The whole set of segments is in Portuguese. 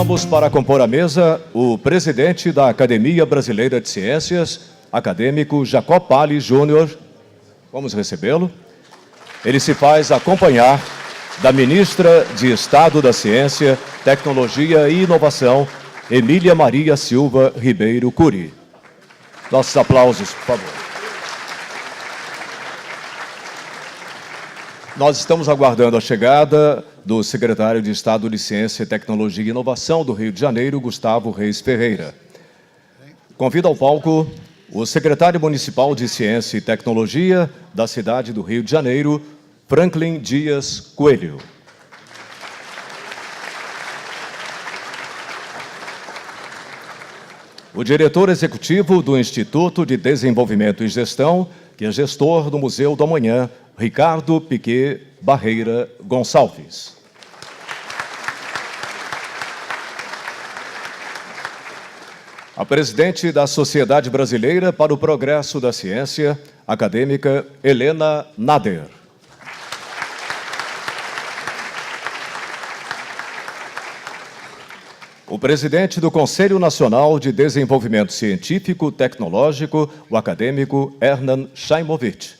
Convidamos para compor a mesa o presidente da Academia Brasileira de Ciências, acadêmico Jacó Palles Júnior. Vamos recebê-lo. Ele se faz acompanhar da ministra de Estado da Ciência, Tecnologia e Inovação, Emília Maria Silva Ribeiro Curi. Nossos aplausos, por favor. Nós estamos aguardando a chegada do secretário de Estado de Ciência, Tecnologia e Inovação do Rio de Janeiro, Gustavo Reis Ferreira. Convido ao palco o secretário municipal de Ciência e Tecnologia da cidade do Rio de Janeiro, Franklin Dias Coelho. O diretor executivo do Instituto de Desenvolvimento e Gestão, que é gestor do Museu do Amanhã, Ricardo Piquet Barreira Gonçalves. A presidente da Sociedade Brasileira para o Progresso da Ciência, acadêmica Helena Nader. O presidente do Conselho Nacional de Desenvolvimento Científico Tecnológico, o acadêmico Hernan Shaimovich.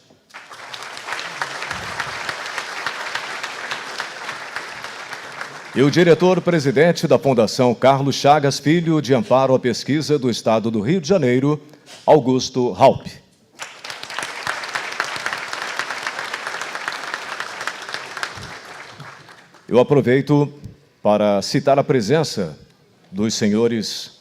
E o diretor-presidente da Fundação Carlos Chagas Filho de Amparo à Pesquisa do Estado do Rio de Janeiro, Augusto Halp. Eu aproveito para citar a presença dos senhores,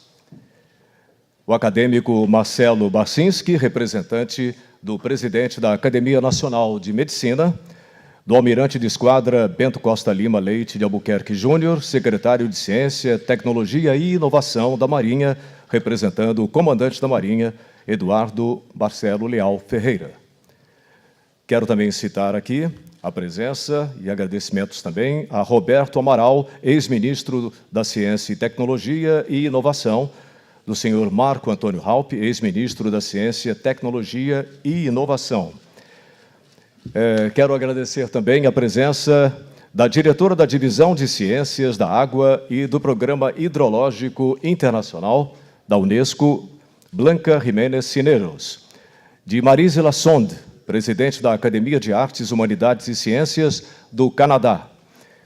o acadêmico Marcelo Barcinski, representante do presidente da Academia Nacional de Medicina, do almirante de esquadra Bento Costa Lima Leite de Albuquerque Júnior, secretário de Ciência, Tecnologia e Inovação da Marinha, representando o comandante da Marinha, Eduardo Marcelo Leal Ferreira. Quero também citar aqui a presença e agradecimentos também a Roberto Amaral, ex-ministro da Ciência e Tecnologia e Inovação, do senhor Marco Antônio Halp, ex-ministro da Ciência, Tecnologia e Inovação. Quero agradecer também a presença da diretora da Divisão de Ciências da Água e do Programa Hidrológico Internacional da Unesco, Blanca Jiménez Cineros, de Marise Lassonde, presidente da Academia de Artes, Humanidades e Ciências do Canadá,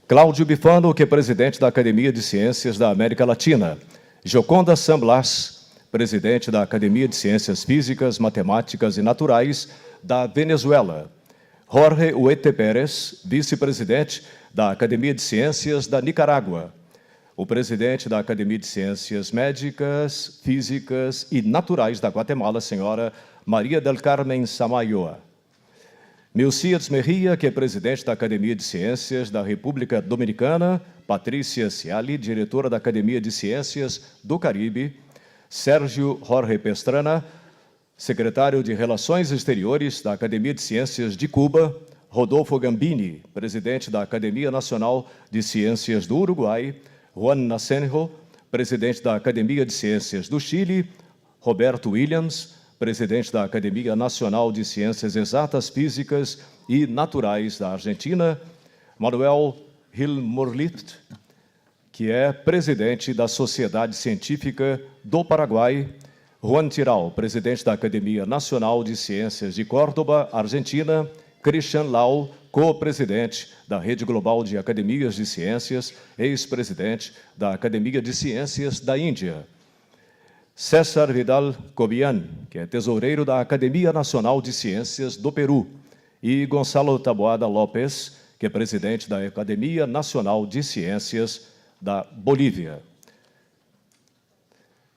Cláudio Bifano, que é presidente da Academia de Ciências da América Latina, Joconda San Blas, presidente da Academia de Ciências Físicas, Matemáticas e Naturais da Venezuela, Jorge Huete Pérez, vice-presidente da Academia de Ciências da Nicarágua, o presidente da Academia de Ciências Médicas, Físicas e Naturais da Guatemala, senhora Maria del Carmen Samayoa, Milcíades Merria, que é presidente da Academia de Ciências da República Dominicana, Patrícia Ciali, diretora da Academia de Ciências do Caribe, Sérgio Jorge Pestrana, secretário de Relações Exteriores da Academia de Ciências de Cuba, Rodolfo Gambini, presidente da Academia Nacional de Ciências do Uruguai, Juan Nacenjo, presidente da Academia de Ciências do Chile, Roberto Williams, presidente da Academia Nacional de Ciências Exatas, Físicas e Naturais da Argentina, Manuel Hilmorlicht, que é presidente da Sociedade Científica do Paraguai, Juan Tiral, presidente da Academia Nacional de Ciências de Córdoba, Argentina, Christian Lau, co-presidente da Rede Global de Academias de Ciências, ex-presidente da Academia de Ciências da Índia, César Vidal Cobian, que é tesoureiro da Academia Nacional de Ciências do Peru, e Gonçalo Taboada Lopes, que é presidente da Academia Nacional de Ciências da Bolívia.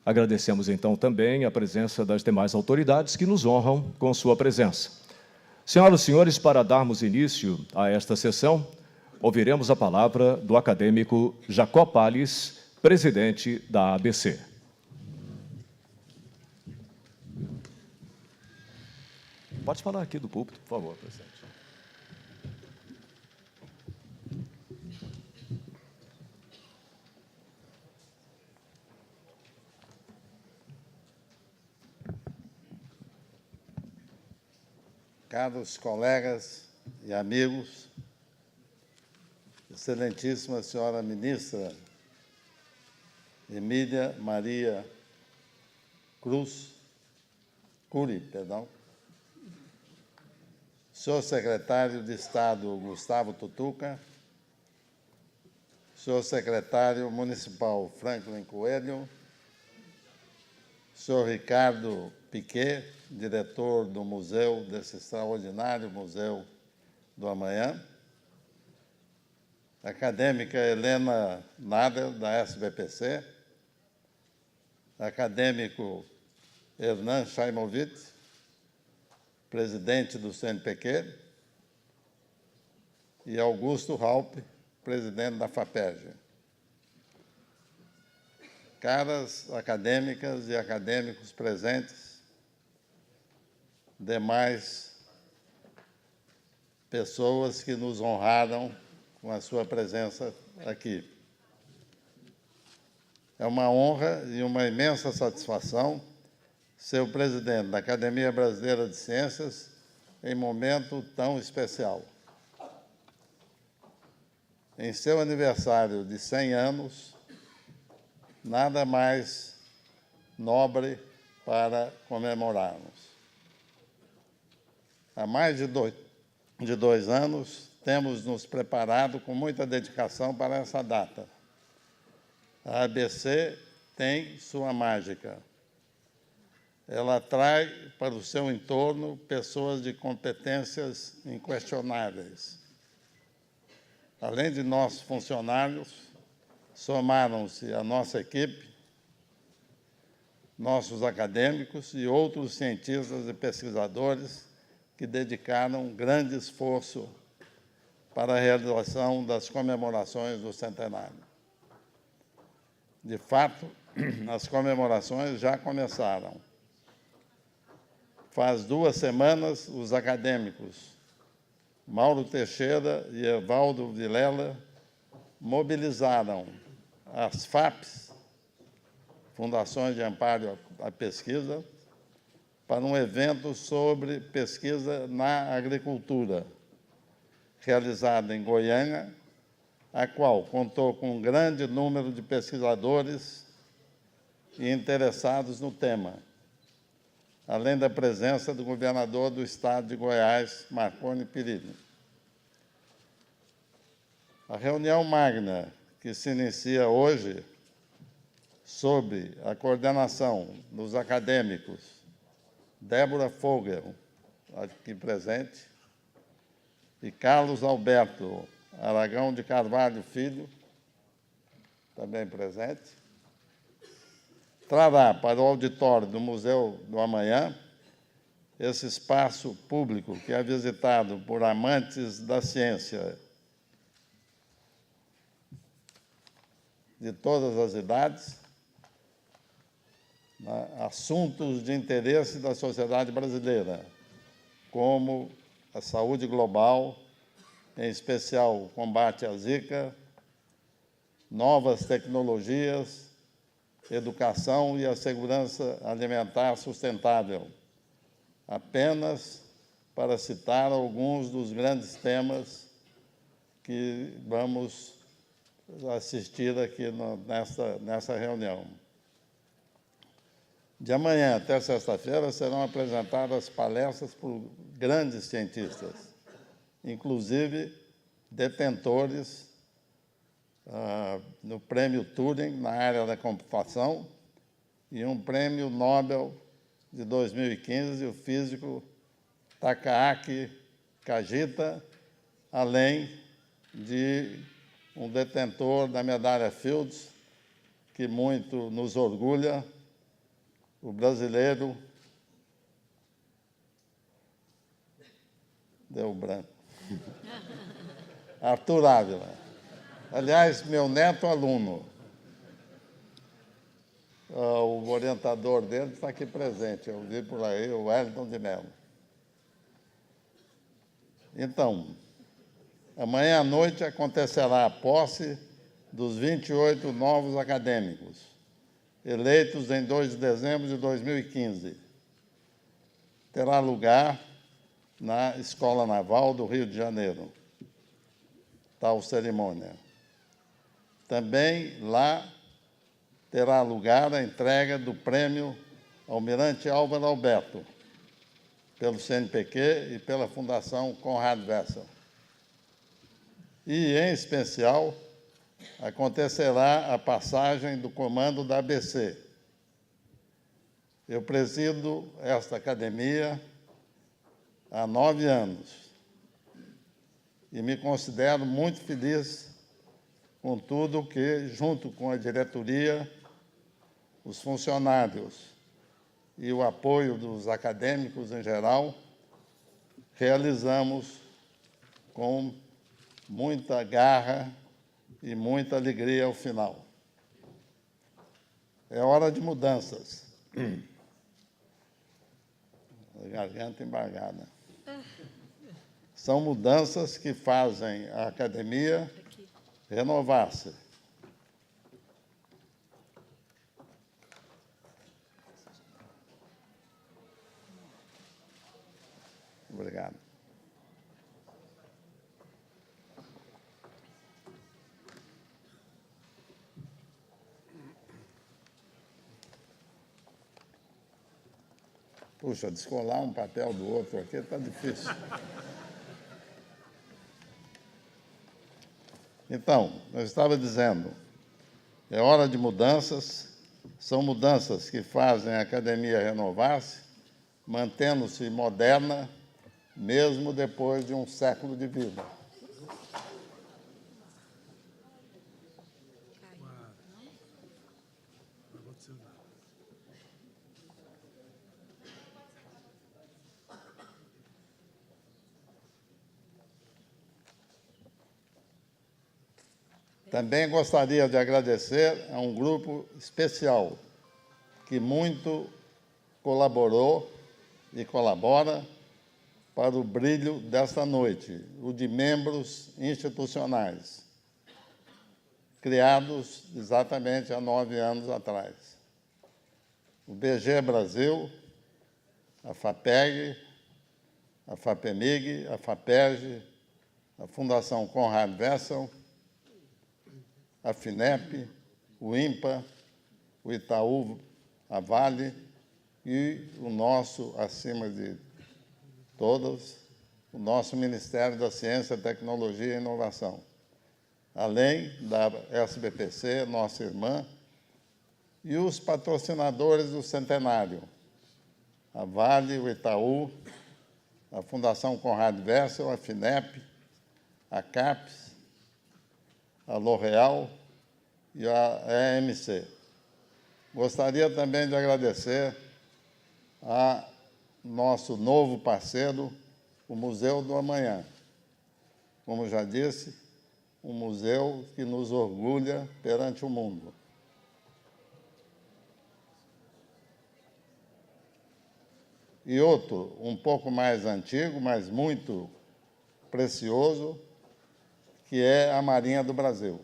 Agradecemos, então, também a presença das demais autoridades que nos honram com sua presença. Senhoras e senhores, para darmos início a esta sessão, ouviremos a palavra do acadêmico Jacó Palles, presidente da ABC. Pode falar aqui do púlpito, por favor, presidente. Caros colegas e amigos, excelentíssima senhora ministra Emília Maria Cury, senhor secretário de Estado Gustavo Tutuca, senhor secretário municipal Franklin Coelho, senhor Ricardo Piquet, diretor do museu, desse extraordinário Museu do Amanhã, a acadêmica Helena Nader, da SBPC, acadêmico Hernan Shaimovitz, presidente do CNPq, e Augusto Raup, presidente da FAPERJ. Caras acadêmicas e acadêmicos presentes, demais pessoas que nos honraram com a sua presença aqui. É uma honra e uma imensa satisfação ser o presidente da Academia Brasileira de Ciências em momento tão especial. Em seu aniversário de 100 anos, nada mais nobre para comemorarmos. Há mais de dois anos, temos nos preparado com muita dedicação para essa data. A ABC tem sua mágica. Ela atrai para o seu entorno pessoas de competências inquestionáveis. Além de nossos funcionários, somaram-se à nossa equipe, nossos acadêmicos e outros cientistas e pesquisadores que dedicaram grande esforço para a realização das comemorações do centenário. De fato, as comemorações já começaram. Faz 2 semanas, os acadêmicos Mauro Teixeira e Evaldo Vilela mobilizaram as FAPs, Fundações de Amparo à Pesquisa, para um evento sobre pesquisa na agricultura, realizado em Goiânia, a qual contou com um grande número de pesquisadores e interessados no tema, além da presença do governador do estado de Goiás, Marconi Perillo. A reunião magna, que se inicia hoje, sob a coordenação dos acadêmicos Débora Fogel, aqui presente, e Carlos Alberto Aragão de Carvalho Filho, também presente, trará para o auditório do Museu do Amanhã esse espaço público que é visitado por amantes da ciência de todas as idades, assuntos de interesse da sociedade brasileira, como a saúde global, em especial o combate à Zika, novas tecnologias, educação e a segurança alimentar sustentável, apenas para citar alguns dos grandes temas que vamos assistir aqui nessa reunião. De amanhã até sexta-feira serão apresentadas palestras por grandes cientistas, inclusive detentores no Prêmio Turing na área da computação e um Prêmio Nobel de 2015, o físico Takaaki Kajita, além de um detentor da medalha Fields, que muito nos orgulha, o brasileiro, deu branco, Arthur Ávila. Aliás, meu neto aluno, o orientador dele está aqui presente, eu vi por aí, o Wellington de Mello. Então, amanhã à noite acontecerá a posse dos 28 novos acadêmicos, eleitos em 2 de dezembro de 2015. Terá lugar na Escola Naval do Rio de Janeiro, tal cerimônia. Também lá terá lugar a entrega do Prêmio Almirante Álvaro Alberto, pelo CNPq e pela Fundação Conrad Wessel. E, em especial, acontecerá a passagem do comando da ABC. Eu presido esta academia há 9 anos e me considero muito feliz com tudo que, junto com a diretoria, os funcionários e o apoio dos acadêmicos em geral, realizamos com muita garra e muita alegria ao final. É hora de mudanças. A garganta embargada. São mudanças que fazem a academia renovar-se. Obrigado. Puxa, descolar um papel do outro aqui está difícil. Então, eu estava dizendo, é hora de mudanças, são mudanças que fazem a academia renovar-se, mantendo-se moderna, mesmo depois de um século de vida. Também gostaria de agradecer a um grupo especial que muito colaborou e colabora para o brilho desta noite, o de membros institucionais, criados exatamente há 9 anos atrás. O BG Brasil, a FAPEG, a FAPEMIG, a FAPERJ, a Fundação Conrad Wessel, a FINEP, o INPA, o Itaú, a Vale e o nosso, acima de todos, o nosso Ministério da Ciência, Tecnologia e Inovação, além da SBPC, nossa irmã, e os patrocinadores do centenário, a Vale, o Itaú, a Fundação Conrad Wessel, a FINEP, a CAPES, a L'Oréal e a EMC. Gostaria também de agradecer a nosso novo parceiro, o Museu do Amanhã. Como já disse, um museu que nos orgulha perante o mundo. E outro, um pouco mais antigo, mas muito precioso, que é a Marinha do Brasil.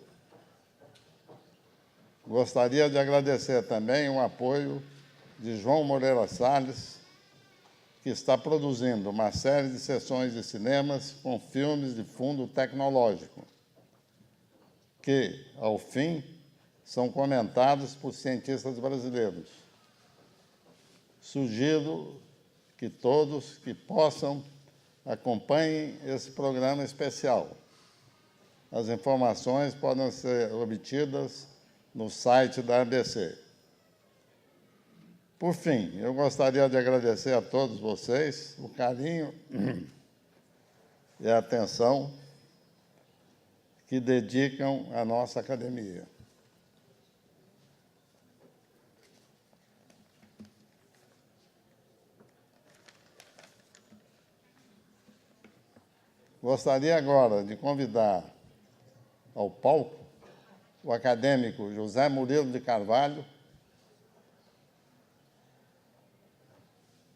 Gostaria de agradecer também o apoio de João Moreira Salles, que está produzindo uma série de sessões de cinemas com filmes de fundo tecnológico, que, ao fim, são comentados por cientistas brasileiros. Sugiro que todos que possam acompanhem esse programa especial. As informações podem ser obtidas no site da ABC. Por fim, eu gostaria de agradecer a todos vocês o carinho e a atenção que dedicam à nossa academia. Gostaria agora de convidar ao palco o acadêmico José Murilo de Carvalho,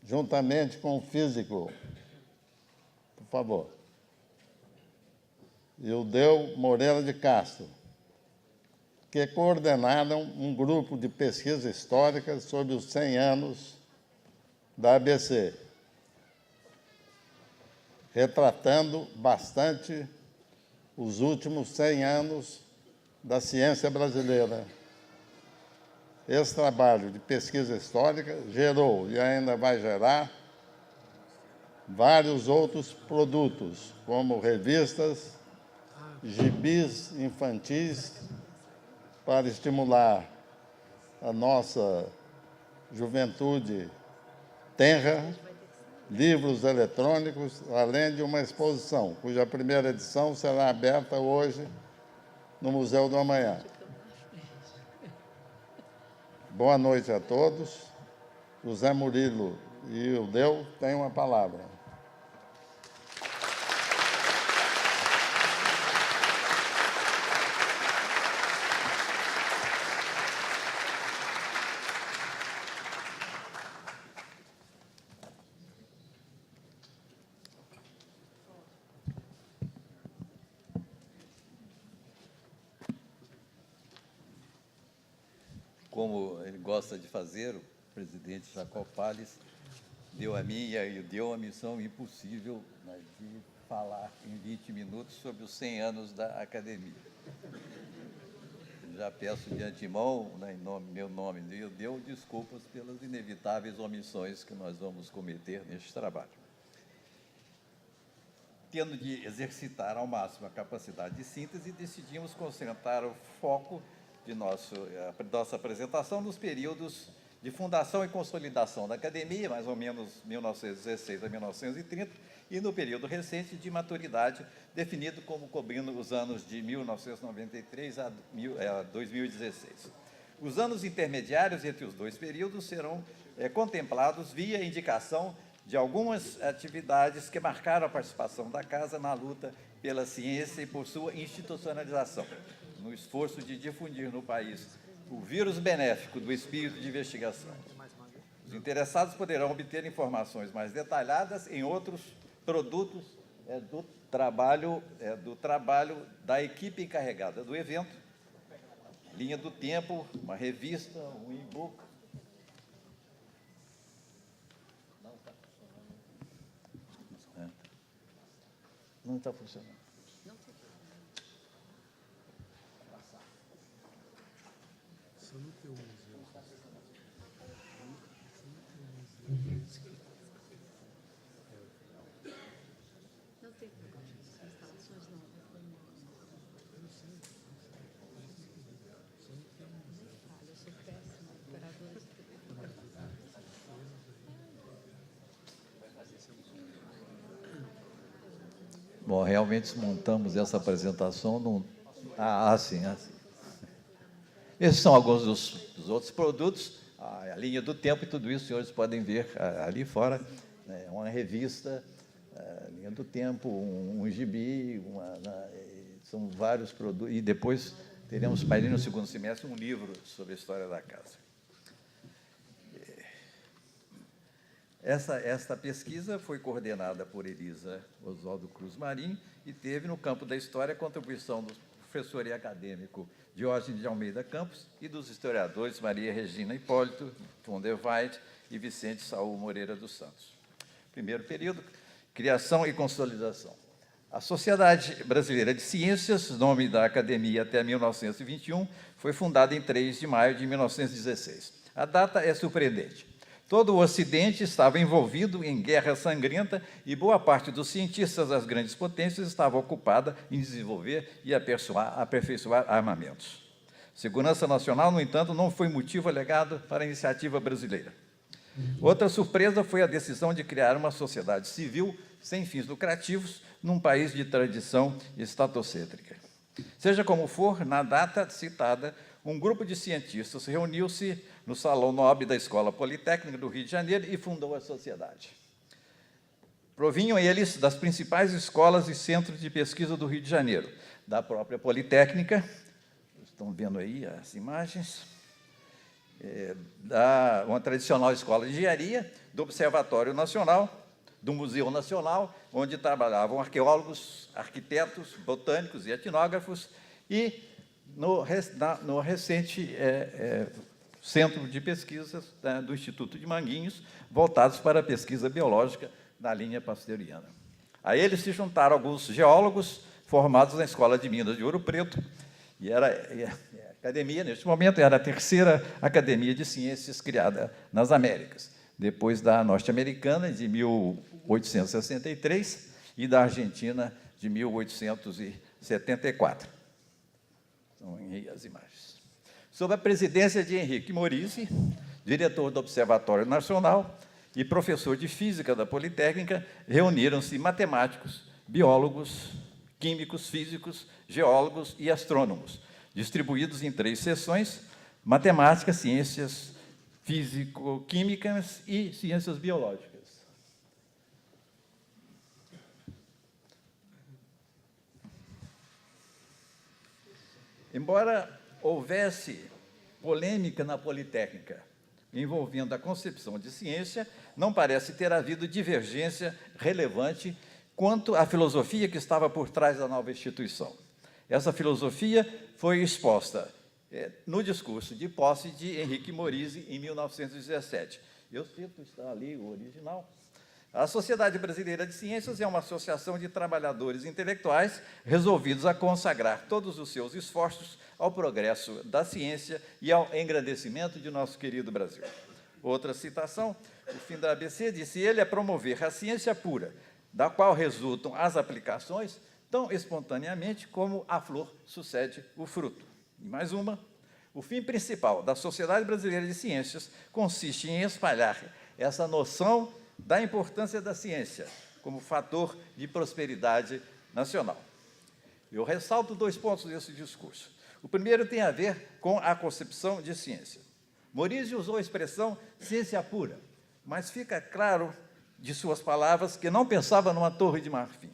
juntamente com o físico, por favor, Ildeu Moreira de Castro, que coordenaram um grupo de pesquisa histórica sobre os 100 anos da ABC, retratando bastante os últimos 100 anos da ciência brasileira. Esse trabalho de pesquisa histórica gerou e ainda vai gerar vários outros produtos, como revistas, gibis infantis, para estimular a nossa juventude tenra, livros eletrônicos, além de uma exposição, cuja primeira edição será aberta hoje no Museu do Amanhã. Boa noite a todos. José Murilo e o Deu têm uma palavra. Como ele gosta de fazer, o presidente Jacó Palles deu a minha e deu a missão impossível, né, de falar em 20 minutos sobre os 100 anos da academia. Já peço de antemão, né, em meu nome e o Deu, desculpas pelas inevitáveis omissões que nós vamos cometer neste trabalho. Tendo de exercitar ao máximo a capacidade de síntese, decidimos concentrar o foco de nossa apresentação nos períodos de fundação e consolidação da academia, mais ou menos 1916 a 1930, e no período recente de maturidade, definido como cobrindo os anos de 1993 a 2016. Os anos intermediários entre os dois períodos serão contemplados via indicação de algumas atividades que marcaram a participação da Casa na luta pela ciência e por sua institucionalização, no esforço de difundir no país o vírus benéfico do espírito de investigação. Os interessados poderão obter informações mais detalhadas em outros produtos do trabalho da equipe encarregada do evento, Linha do Tempo, uma revista, um e-book. Não está funcionando. Não tem instalações, não. Eu sou péssima operadora de Bom, realmente montamos essa apresentação num... sim. Esses são alguns dos outros produtos, a linha do tempo e tudo isso, os senhores podem ver ali fora, né, uma revista, a linha do tempo, um gibi, são vários produtos, e depois teremos, para ir no segundo semestre, um livro sobre a história da casa. Esta pesquisa foi coordenada por Elisa Oswaldo Cruz Marim e teve, no campo da história, a contribuição do professor e acadêmico Diógenes de Almeida Campos e dos historiadores Maria Regina Hipólito, von der Weid e Vicente Saul Moreira dos Santos. Primeiro período, criação e consolidação. A Sociedade Brasileira de Ciências, nome da academia até 1921, foi fundada em 3 de maio de 1916. A data é surpreendente. Todo o Ocidente estava envolvido em guerra sangrenta e boa parte dos cientistas das grandes potências estava ocupada em desenvolver e aperfeiçoar armamentos. Segurança nacional, no entanto, não foi motivo alegado para a iniciativa brasileira. Outra surpresa foi a decisão de criar uma sociedade civil sem fins lucrativos num país de tradição estatocêntrica. Seja como for, na data citada, um grupo de cientistas reuniu-se no Salão Nobre da Escola Politécnica do Rio de Janeiro e fundou a sociedade. Provinham eles das principais escolas e centros de pesquisa do Rio de Janeiro, da própria Politécnica, estão vendo aí as imagens, da uma tradicional escola de engenharia, do Observatório Nacional, do Museu Nacional, onde trabalhavam arqueólogos, arquitetos, botânicos e etnógrafos, e no recente Centro de Pesquisas do Instituto de Manguinhos, voltados para a pesquisa biológica na linha pasteuriana. A eles se juntaram alguns geólogos formados na Escola de Minas de Ouro Preto, e academia, neste momento, era a terceira academia de ciências criada nas Américas, depois da norte-americana, de 1863, e da Argentina, de 1874. Estão aí as imagens. Sob a presidência de Henrique Morizzi, diretor do Observatório Nacional e professor de Física da Politécnica, reuniram-se matemáticos, biólogos, químicos, físicos, geólogos e astrônomos, distribuídos em 3 seções: matemática, ciências físico-químicas e ciências biológicas. Embora houvesse polêmica na Politécnica envolvendo a concepção de ciência, não parece ter havido divergência relevante quanto à filosofia que estava por trás da nova instituição. Essa filosofia foi exposta no discurso de posse de Henrique Morizzi, em 1917. Eu cito, está ali o original. A Sociedade Brasileira de Ciências é uma associação de trabalhadores intelectuais resolvidos a consagrar todos os seus esforços ao progresso da ciência e ao engrandecimento de nosso querido Brasil. Outra citação: o fim da ABC, disse ele, é promover a ciência pura, da qual resultam as aplicações tão espontaneamente como a flor sucede o fruto. E mais uma: o fim principal da Sociedade Brasileira de Ciências consiste em espalhar essa noção da importância da ciência como fator de prosperidade nacional. Eu ressalto 2 pontos desse discurso. O primeiro tem a ver com a concepção de ciência. Morizzi usou a expressão ciência pura, mas fica claro de suas palavras que não pensava numa torre de marfim.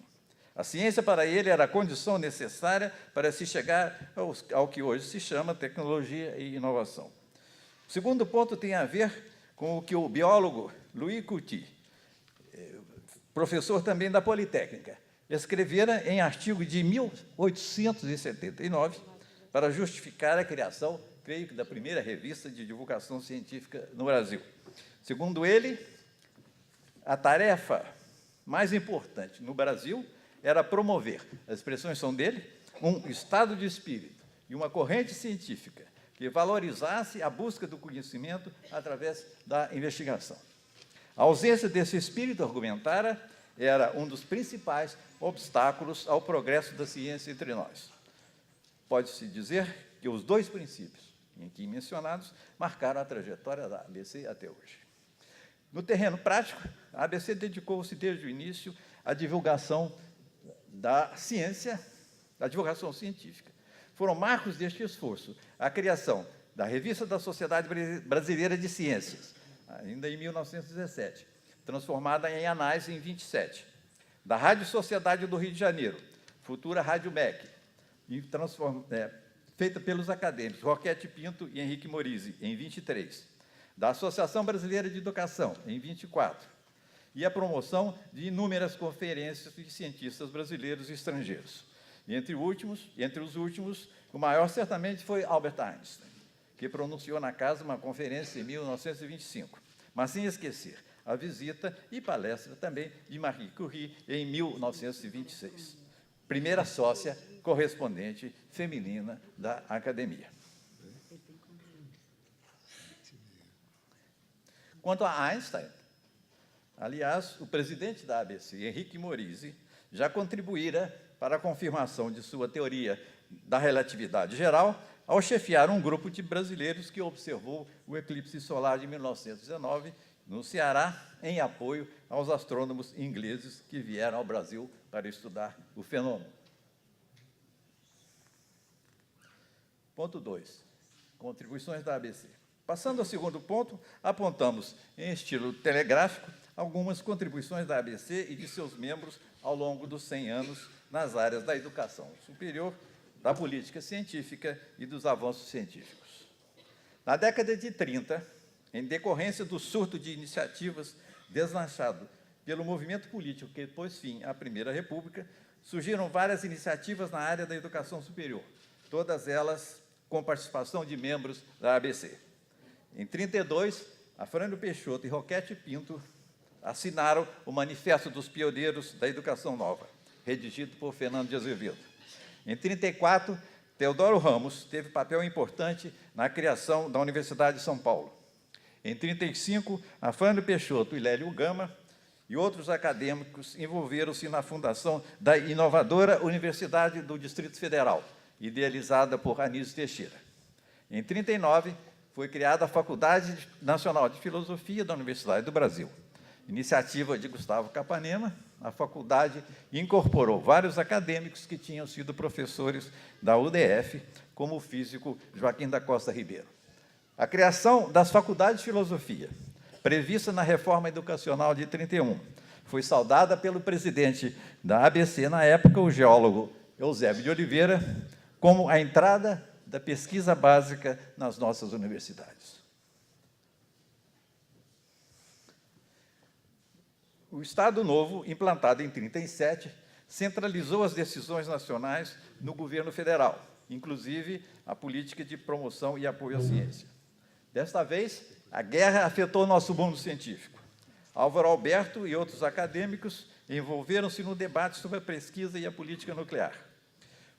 A ciência, para ele, era a condição necessária para se chegar ao que hoje se chama tecnologia e inovação. O segundo ponto tem a ver com o que o biólogo Louis Couty, professor também da Politécnica, escrevera em artigo de 1879 para justificar a criação, creio que, da primeira revista de divulgação científica no Brasil. Segundo ele, a tarefa mais importante no Brasil era promover, as expressões são dele, um estado de espírito e uma corrente científica que valorizasse a busca do conhecimento através da investigação. A ausência desse espírito, argumentara, era um dos principais obstáculos ao progresso da ciência entre nós. Pode-se dizer que os 2 princípios aqui mencionados marcaram a trajetória da ABC até hoje. No terreno prático, a ABC dedicou-se desde o início à divulgação da ciência, da divulgação científica. Foram marcos deste esforço a criação da Revista da Sociedade Brasileira de Ciências, ainda em 1917, transformada em Anais em 27, da Rádio Sociedade do Rio de Janeiro, futura Rádio MEC, feita pelos acadêmicos Roquete Pinto e Henrique Morizzi, em 23, da Associação Brasileira de Educação, em 24, e a promoção de inúmeras conferências de cientistas brasileiros e estrangeiros. E entre os últimos, o maior certamente foi Albert Einstein, que pronunciou na casa uma conferência em 1925, mas sem esquecer a visita e palestra também de Marie Curie em 1926, primeira sócia correspondente feminina da academia. Quanto a Einstein, aliás, o presidente da ABC, Henrique Morizzi, já contribuíra para a confirmação de sua teoria da relatividade geral ao chefiar um grupo de brasileiros que observou o eclipse solar de 1919 no Ceará, em apoio aos astrônomos ingleses que vieram ao Brasil para estudar o fenômeno. Ponto 2. Contribuições da ABC. Passando ao segundo ponto, apontamos, em estilo telegráfico, algumas contribuições da ABC e de seus membros ao longo dos 100 anos nas áreas da educação superior, da política científica e dos avanços científicos. Na década de 30, em decorrência do surto de iniciativas deslanchado pelo movimento político que pôs fim à Primeira República, surgiram várias iniciativas na área da educação superior, todas elas com participação de membros da ABC. Em 32, Afrânio Peixoto e Roquete Pinto assinaram o Manifesto dos Pioneiros da Educação Nova, redigido por Fernando de Azevedo. Em 34, Teodoro Ramos teve papel importante na criação da Universidade de São Paulo. Em 1935, Afrânio Peixoto e Lélio Gama e outros acadêmicos envolveram-se na fundação da inovadora Universidade do Distrito Federal, idealizada por Anísio Teixeira. Em 1939, foi criada a Faculdade Nacional de Filosofia da Universidade do Brasil. Iniciativa de Gustavo Capanema, a faculdade incorporou vários acadêmicos que tinham sido professores da UDF, como o físico Joaquim da Costa Ribeiro. A criação das faculdades de filosofia, prevista na Reforma Educacional de 1931, foi saudada pelo presidente da ABC, na época, o geólogo Eusébio de Oliveira, como a entrada da pesquisa básica nas nossas universidades. O Estado Novo, implantado em 1937, centralizou as decisões nacionais no governo federal, inclusive a política de promoção e apoio à ciência. Desta vez, a guerra afetou nosso mundo científico. Álvaro Alberto e outros acadêmicos envolveram-se no debate sobre a pesquisa e a política nuclear.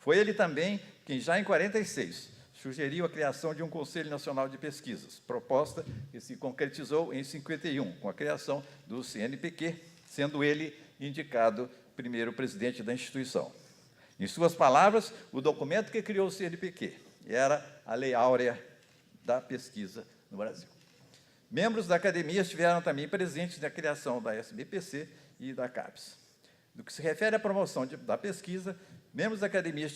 Foi ele também quem, já em 1946, sugeriu a criação de um Conselho Nacional de Pesquisas, proposta que se concretizou em 1951, com a criação do CNPq, sendo ele indicado primeiro presidente da instituição. Em suas palavras, o documento que criou o CNPq era a Lei Áurea da Pesquisa no Brasil. Membros da academia estiveram também presentes na criação da SBPC e da CAPES. No que se refere à promoção da pesquisa, membros da academia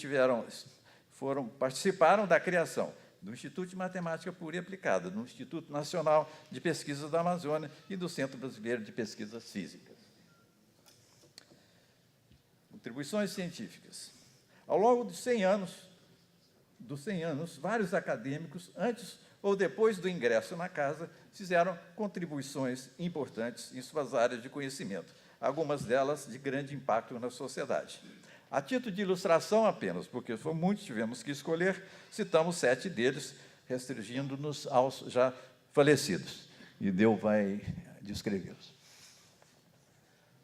participaram da criação do Instituto de Matemática Pura e Aplicada, do Instituto Nacional de Pesquisas da Amazônia e do Centro Brasileiro de Pesquisas Físicas. Contribuições científicas. Ao longo dos 100 anos, vários acadêmicos, antes ou depois do ingresso na casa, fizeram contribuições importantes em suas áreas de conhecimento, algumas delas de grande impacto na sociedade. A título de ilustração apenas, porque foram muitos, tivemos que escolher, citamos 7 deles, restringindo-nos aos já falecidos. E Deu vai descrevê-los.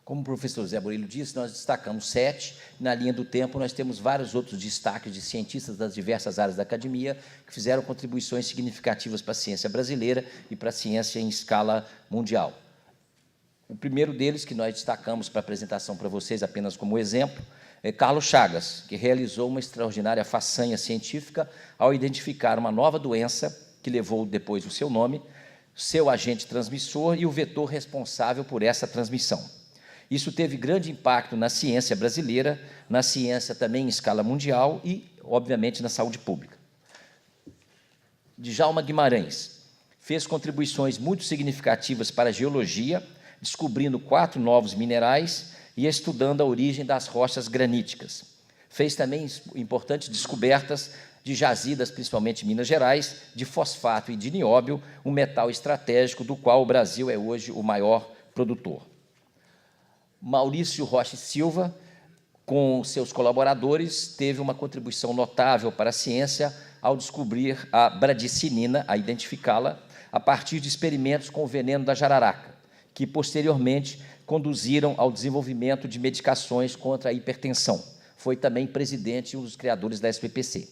Como o professor Zé Borilho disse, nós destacamos 7. Na linha do tempo, nós temos vários outros destaques de cientistas das diversas áreas da academia que fizeram contribuições significativas para a ciência brasileira e para a ciência em escala mundial. O primeiro deles, que nós destacamos para a apresentação para vocês, apenas como exemplo, é Carlos Chagas, que realizou uma extraordinária façanha científica ao identificar uma nova doença, que levou depois o seu nome, seu agente transmissor e o vetor responsável por essa transmissão. Isso teve grande impacto na ciência brasileira, na ciência também em escala mundial e, obviamente, na saúde pública. Djalma Guimarães fez contribuições muito significativas para a geologia, descobrindo 4 novos minerais e estudando a origem das rochas graníticas. Fez também importantes descobertas de jazidas, principalmente em Minas Gerais, de fosfato e de nióbio, um metal estratégico do qual o Brasil é hoje o maior produtor. Maurício Rocha Silva, com seus colaboradores, teve uma contribuição notável para a ciência ao descobrir a bradicinina, a identificá-la, a partir de experimentos com o veneno da jararaca, que posteriormente conduziram ao desenvolvimento de medicações contra a hipertensão. Foi também presidente e um dos criadores da SBPC.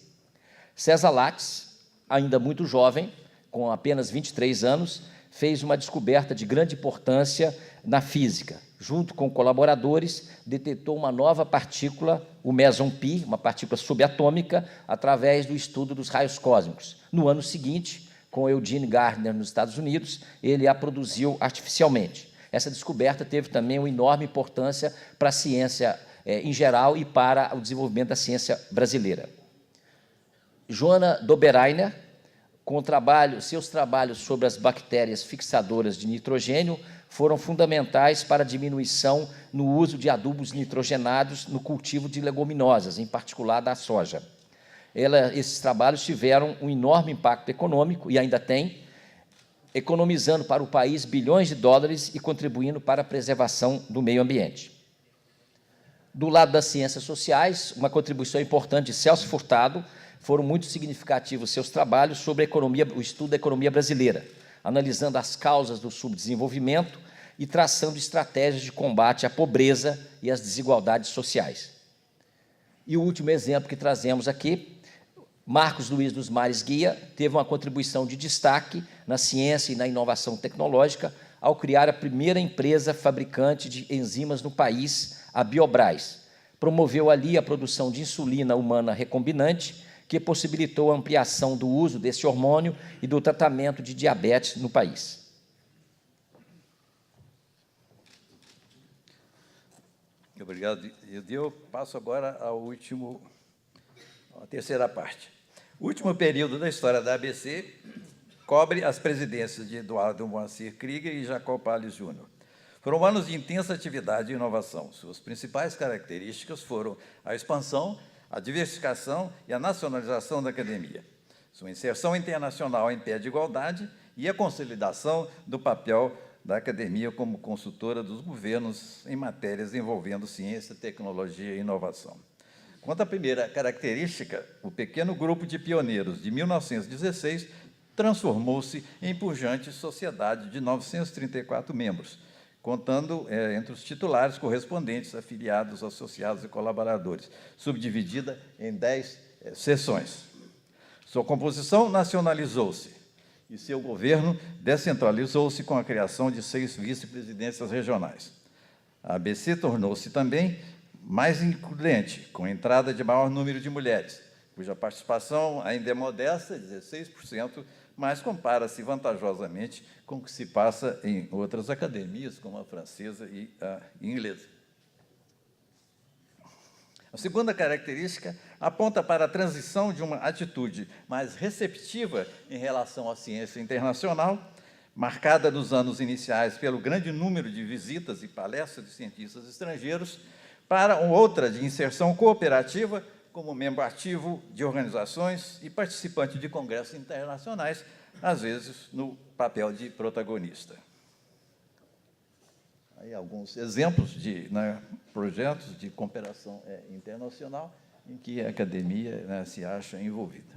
César Lattes, ainda muito jovem, com apenas 23 anos, fez uma descoberta de grande importância na física. Junto com colaboradores, detectou uma nova partícula, o meson pi, uma partícula subatômica, através do estudo dos raios cósmicos. No ano seguinte, com Eugene Gardner, nos Estados Unidos, ele a produziu artificialmente. Essa descoberta teve também uma enorme importância para a ciência em geral e para o desenvolvimento da ciência brasileira. Joana Doberainer, com seus trabalhos sobre as bactérias fixadoras de nitrogênio, foram fundamentais para a diminuição no uso de adubos nitrogenados no cultivo de leguminosas, em particular da soja. Esses trabalhos tiveram um enorme impacto econômico, e ainda tem, economizando para o país bilhões de dólares e contribuindo para a preservação do meio ambiente. Do lado das ciências sociais, uma contribuição importante de Celso Furtado, foram muito significativos seus trabalhos sobre a economia, o estudo da economia brasileira, analisando as causas do subdesenvolvimento e traçando estratégias de combate à pobreza e às desigualdades sociais. E o último exemplo que trazemos aqui, Marcos Luiz dos Mares Guia teve uma contribuição de destaque na ciência e na inovação tecnológica ao criar a primeira empresa fabricante de enzimas no país, a Biobras. Promoveu ali a produção de insulina humana recombinante, que possibilitou a ampliação do uso desse hormônio e do tratamento de diabetes no país. Obrigado. Eu passo agora à terceira parte. O último período da história da ABC cobre as presidências de Eduardo Moacir Krieger e Jacob Palles Júnior. Foram anos de intensa atividade e inovação. Suas principais características foram a expansão, a diversificação e a nacionalização da academia, sua inserção internacional em pé de igualdade e a consolidação do papel da academia como consultora dos governos em matérias envolvendo ciência, tecnologia e inovação. Quanto à primeira característica, o pequeno grupo de pioneiros de 1916 transformou-se em pujante sociedade de 934 membros, contando entre os titulares, correspondentes, afiliados, associados e colaboradores, subdividida em 10 seções. Sua composição nacionalizou-se e seu governo descentralizou-se com a criação de 6 vice-presidências regionais. A ABC tornou-se também mais includente, com a entrada de maior número de mulheres, cuja participação ainda é modesta, 16%, mas compara-se vantajosamente com o que se passa em outras academias, como a francesa e a inglesa. A segunda característica aponta para a transição de uma atitude mais receptiva em relação à ciência internacional, marcada nos anos iniciais pelo grande número de visitas e palestras de cientistas estrangeiros, para outra de inserção cooperativa, como membro ativo de organizações e participante de congressos internacionais, às vezes no papel de protagonista. Aí alguns exemplos de projetos de cooperação internacional em que a academia se acha envolvida.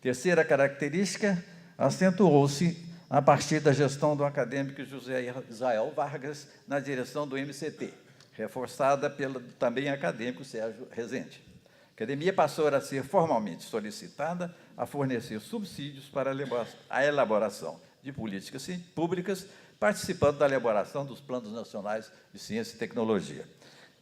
Terceira característica, acentuou-se a partir da gestão do acadêmico José Israel Vargas na direção do MCT, reforçada pelo também acadêmico Sérgio Rezende. A academia passou a ser formalmente solicitada a fornecer subsídios para a elaboração de políticas públicas, participando da elaboração dos planos nacionais de ciência e tecnologia.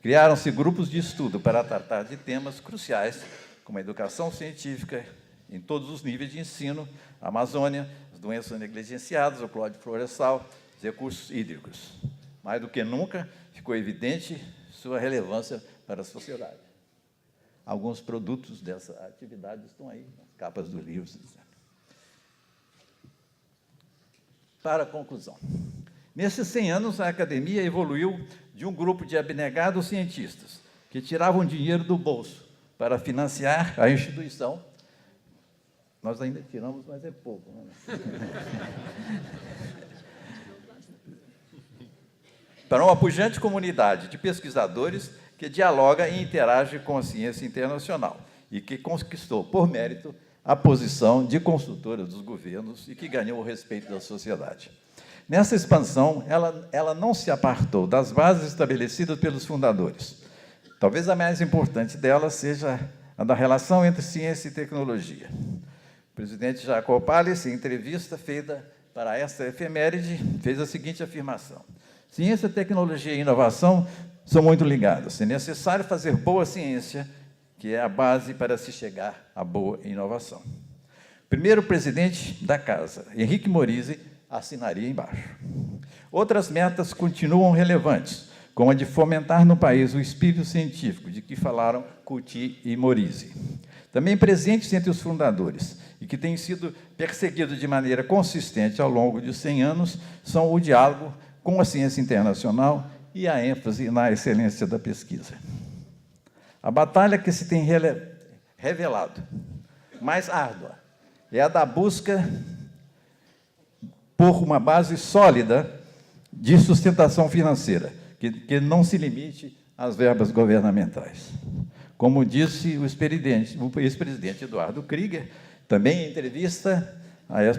Criaram-se grupos de estudo para tratar de temas cruciais, como a educação científica em todos os níveis de ensino, a Amazônia, as doenças negligenciadas, o código florestal, os recursos hídricos. Mais do que nunca, ficou evidente sua relevância para a sociedade. Alguns produtos dessa atividade estão aí, nas capas dos livros. Para a conclusão, nesses 100 anos, a academia evoluiu de um grupo de abnegados cientistas que tiravam dinheiro do bolso para financiar a instituição. Nós ainda tiramos, mas é pouco. Né? Para uma pujante comunidade de pesquisadores que dialoga e interage com a ciência internacional e que conquistou, por mérito, a posição de consultora dos governos e que ganhou o respeito da sociedade. Nessa expansão, ela não se apartou das bases estabelecidas pelos fundadores. Talvez a mais importante delas seja a da relação entre ciência e tecnologia. O presidente Jacob Palles, em entrevista feita para esta efeméride, fez a seguinte afirmação: ciência, tecnologia e inovação são muito ligadas. É necessário fazer boa ciência, que é a base para se chegar à boa inovação. O primeiro presidente da casa, Henrique Morizzi, assinaria embaixo. Outras metas continuam relevantes, como a de fomentar no país o espírito científico, de que falaram Couty e Morizzi. Também presentes entre os fundadores, e que têm sido perseguidos de maneira consistente ao longo de 100 anos, são o diálogo com a ciência internacional e a ênfase na excelência da pesquisa. A batalha que se tem revelado mais árdua é a da busca por uma base sólida de sustentação financeira, que não se limite às verbas governamentais. Como disse o ex-presidente Eduardo Krieger, também em entrevista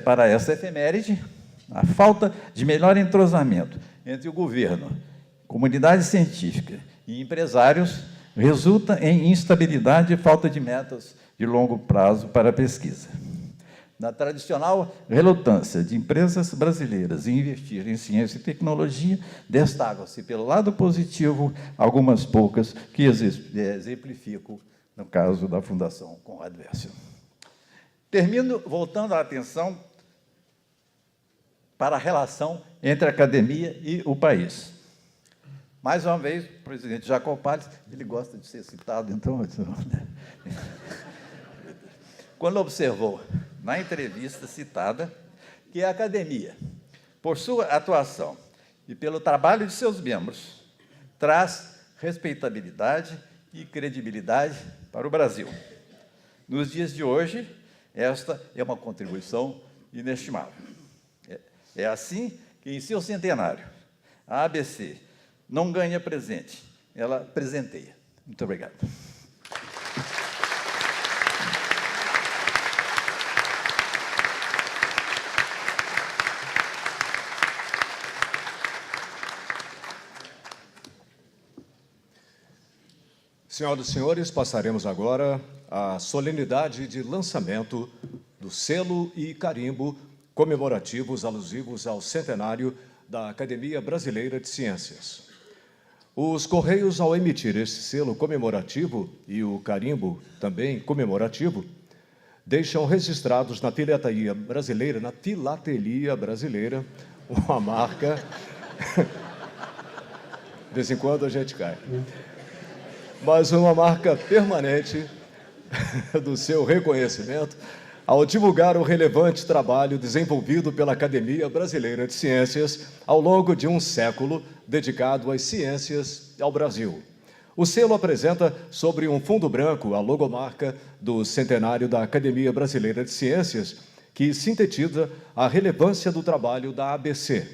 para essa efeméride, a falta de melhor entrosamento entre o governo, comunidade científica e empresários resulta em instabilidade e falta de metas de longo prazo para a pesquisa. Na tradicional relutância de empresas brasileiras em investir em ciência e tecnologia, destacam-se, pelo lado positivo, algumas poucas que exemplifico no caso da Fundação Konrad Wessel. Termino voltando a atenção para a relação entre a academia e o país. Mais uma vez, o presidente Jacob Palles, ele gosta de ser citado, então... Quando observou, na entrevista citada, que a academia, por sua atuação e pelo trabalho de seus membros, traz respeitabilidade e credibilidade para o Brasil. Nos dias de hoje, esta é uma contribuição inestimável. É assim que, em seu centenário, a ABC não ganha presente, ela presenteia. Muito obrigado. Senhoras e senhores, passaremos agora à solenidade de lançamento do selo e carimbo comemorativos alusivos ao centenário da Academia Brasileira de Ciências. Os Correios, ao emitir este selo comemorativo e o carimbo também comemorativo, deixam registrados na filatelia brasileira, uma marca... De vez em quando a gente cai. Mas uma marca permanente do seu reconhecimento ao divulgar o relevante trabalho desenvolvido pela Academia Brasileira de Ciências ao longo de um século dedicado às ciências ao Brasil. O selo apresenta sobre um fundo branco a logomarca do centenário da Academia Brasileira de Ciências, que sintetiza a relevância do trabalho da ABC.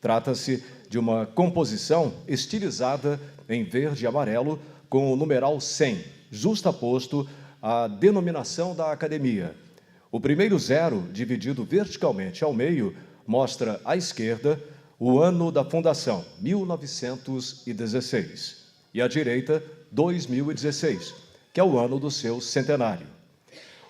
Trata-se de uma composição estilizada em verde e amarelo, com o numeral 100, justaposto à denominação da academia. O primeiro zero, dividido verticalmente ao meio, mostra à esquerda o ano da fundação, 1916, e à direita, 2016, que é o ano do seu centenário.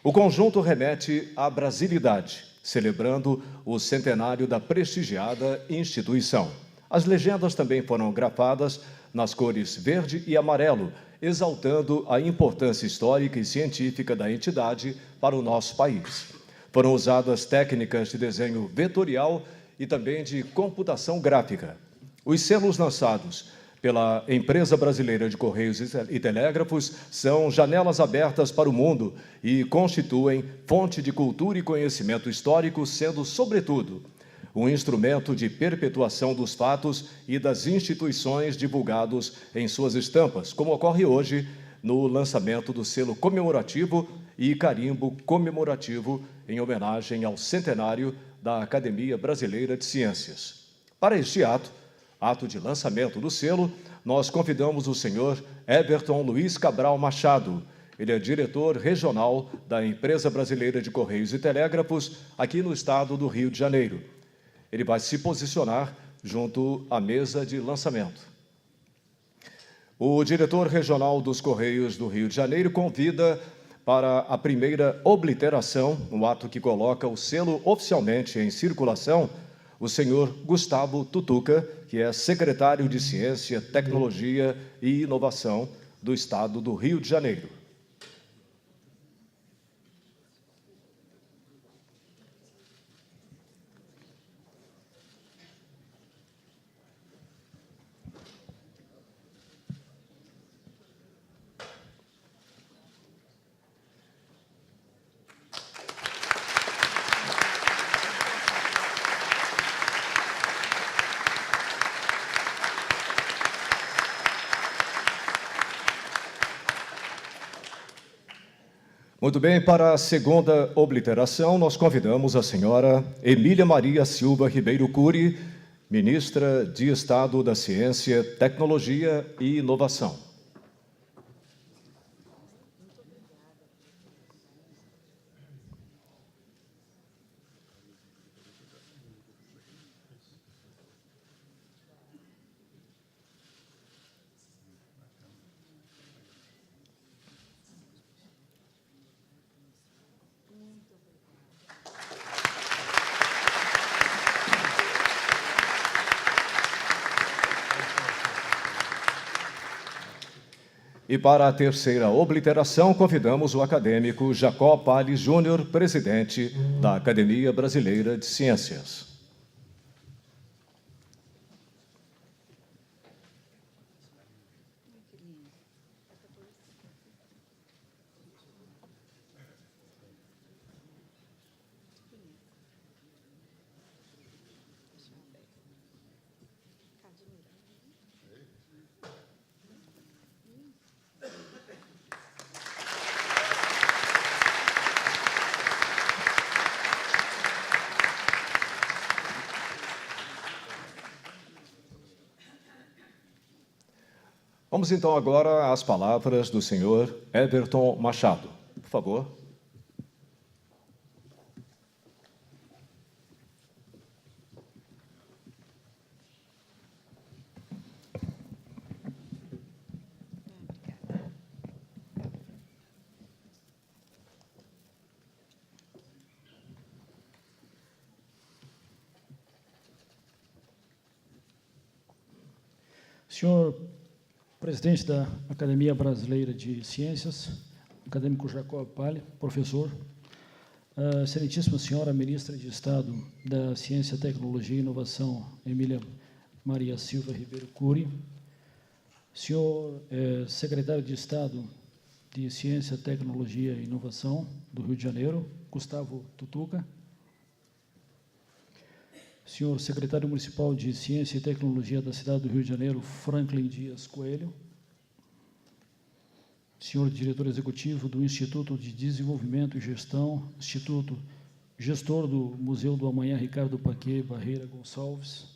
O conjunto remete à brasilidade, celebrando o centenário da prestigiada instituição. As legendas também foram grafadas nas cores verde e amarelo, exaltando a importância histórica e científica da entidade para o nosso país. Foram usadas técnicas de desenho vetorial e também de computação gráfica. Os selos lançados pela Empresa Brasileira de Correios e Telégrafos são janelas abertas para o mundo e constituem fonte de cultura e conhecimento histórico, sendo, sobretudo, um instrumento de perpetuação dos fatos e das instituições divulgados em suas estampas, como ocorre hoje no lançamento do selo comemorativo e carimbo comemorativo em homenagem ao centenário da Academia Brasileira de Ciências. Para este ato de lançamento do selo, nós convidamos o senhor Everton Luiz Cabral Machado. Ele é diretor regional da Empresa Brasileira de Correios e Telégrafos aqui no estado do Rio de Janeiro. Ele vai se posicionar junto à mesa de lançamento. O diretor regional dos Correios do Rio de Janeiro convida para a primeira obliteração, um ato que coloca o selo oficialmente em circulação, o senhor Gustavo Tutuca, que é secretário de Ciência, Tecnologia e Inovação do estado do Rio de Janeiro. Muito bem, para a segunda obliteração, nós convidamos a senhora Emília Maria Silva Ribeiro Cury, ministra de Estado da Ciência, Tecnologia e Inovação. E para a terceira obliteração, convidamos o acadêmico Jacó Palli Júnior, presidente da Academia Brasileira de Ciências. Vamos então agora às palavras do senhor Everton Machado. Por favor. Senhor presidente da Academia Brasileira de Ciências, acadêmico Jacó Palli, professor, excelentíssima senhora ministra de Estado da Ciência, Tecnologia e Inovação, Emília Maria Silva Ribeiro Cury, senhor secretário de Estado de Ciência, Tecnologia e Inovação do Rio de Janeiro, Gustavo Tutuca, senhor secretário municipal de Ciência e Tecnologia da cidade do Rio de Janeiro, Franklin Dias Coelho, senhor diretor executivo do Instituto de Desenvolvimento e Gestão, Instituto gestor do Museu do Amanhã, Ricardo Paquet Barreira Gonçalves,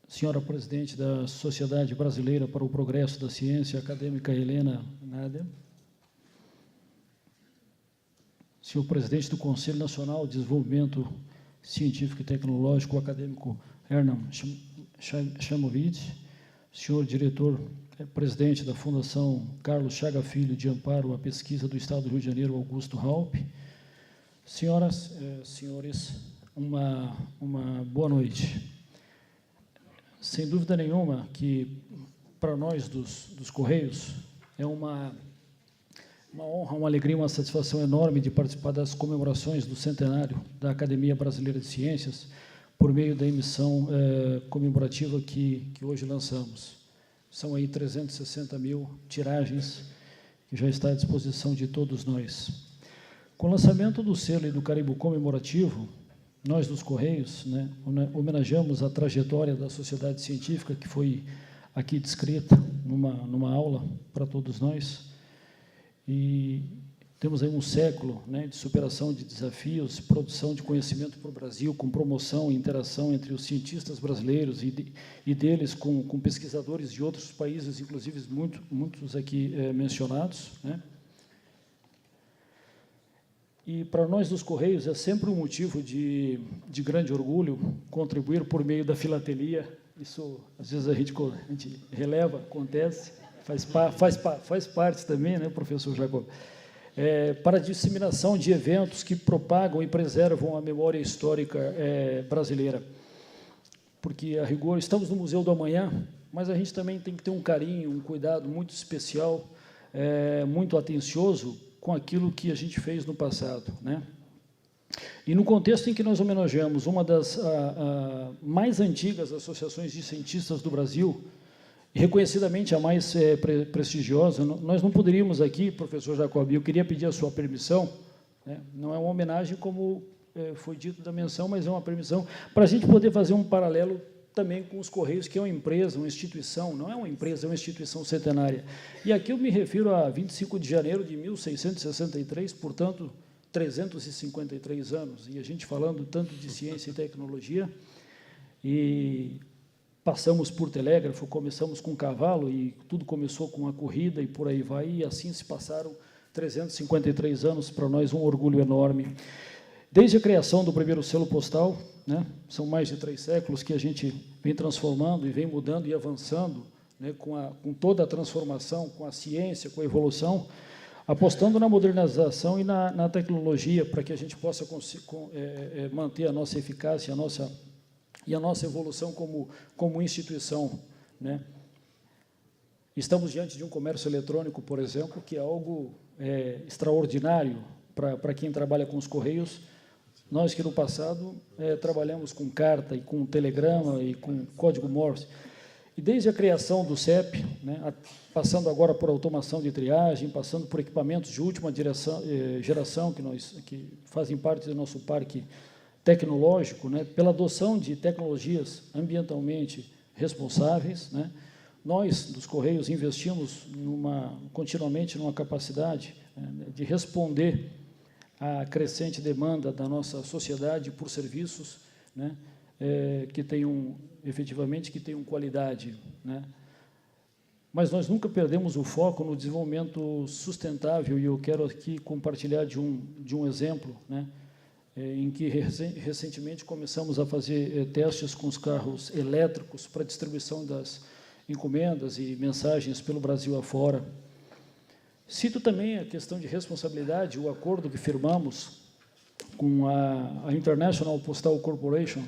senhora presidente da Sociedade Brasileira para o Progresso da Ciência, acadêmica Helena Nader, senhor presidente do Conselho Nacional de Desenvolvimento Científico e Tecnológico, acadêmico Hernan Chamovitch, senhor diretor, presidente da Fundação Carlos Chaga Filho de Amparo à Pesquisa do Estado do Rio de Janeiro, Augusto Raup, senhoras, senhores, uma boa noite. Sem dúvida nenhuma que, para nós dos Correios, é uma honra, uma alegria, uma satisfação enorme de participar das comemorações do centenário da Academia Brasileira de Ciências por meio da emissão comemorativa que hoje lançamos. São aí 360 mil tiragens que já está à disposição de todos nós. Com o lançamento do selo e do carimbo comemorativo, nós dos Correios, né, homenageamos a trajetória da sociedade científica que foi aqui descrita numa aula para todos nós. E temos aí um século, né, de superação de desafios, produção de conhecimento para o Brasil, com promoção e interação entre os cientistas brasileiros e deles com pesquisadores de outros países, inclusive muitos aqui mencionados, né? E para nós dos Correios é sempre um motivo de grande orgulho contribuir por meio da filatelia. Isso, às vezes, a gente releva, acontece, faz parte também, né, professor Jacob? Para a disseminação de eventos que propagam e preservam a memória histórica brasileira. Porque, a rigor, estamos no Museu do Amanhã, mas a gente também tem que ter um carinho, um cuidado muito especial, muito atencioso com aquilo que a gente fez no passado, né? E no contexto em que nós homenageamos uma das mais antigas associações de cientistas do Brasil, e reconhecidamente a mais prestigiosa, nós não poderíamos aqui, professor Jacob, eu queria pedir a sua permissão, né? Não é uma homenagem como foi dito da menção, mas é uma permissão para a gente poder fazer um paralelo também com os Correios, que é uma empresa, uma instituição, não é uma empresa, é uma instituição centenária. E aqui eu me refiro a 25 de janeiro de 1663, portanto, 353 anos, e a gente falando tanto de ciência e tecnologia, e passamos por telégrafo, começamos com cavalo, e tudo começou com a corrida, e por aí vai, e assim se passaram 353 anos, para nós um orgulho enorme. Desde a criação do primeiro selo postal, né, são mais de 3 séculos que a gente vem transformando e vem mudando e avançando, né, com toda a transformação, com a ciência, com a evolução, apostando na modernização e na tecnologia para que a gente possa manter a nossa eficácia, a nossa evolução como instituição, né? Estamos diante de um comércio eletrônico, por exemplo, que é algo extraordinário para quem trabalha com os Correios. Nós que no passado trabalhamos com carta e com telegrama e com código Morse. E desde a criação do CEP, né, passando agora por automação de triagem, passando por equipamentos de última geração que fazem parte do nosso parque tecnológico, né, pela adoção de tecnologias ambientalmente responsáveis, né, nós, dos Correios, investimos continuamente numa capacidade de responder à crescente demanda da nossa sociedade por serviços, né, que tenham, efetivamente, que tenham qualidade, né? Mas nós nunca perdemos o foco no desenvolvimento sustentável, e eu quero aqui compartilhar de um exemplo, né, em que recentemente começamos a fazer testes com os carros elétricos para distribuição das encomendas e mensagens pelo Brasil afora. Cito também a questão de responsabilidade, o acordo que firmamos com a International Postal Corporation,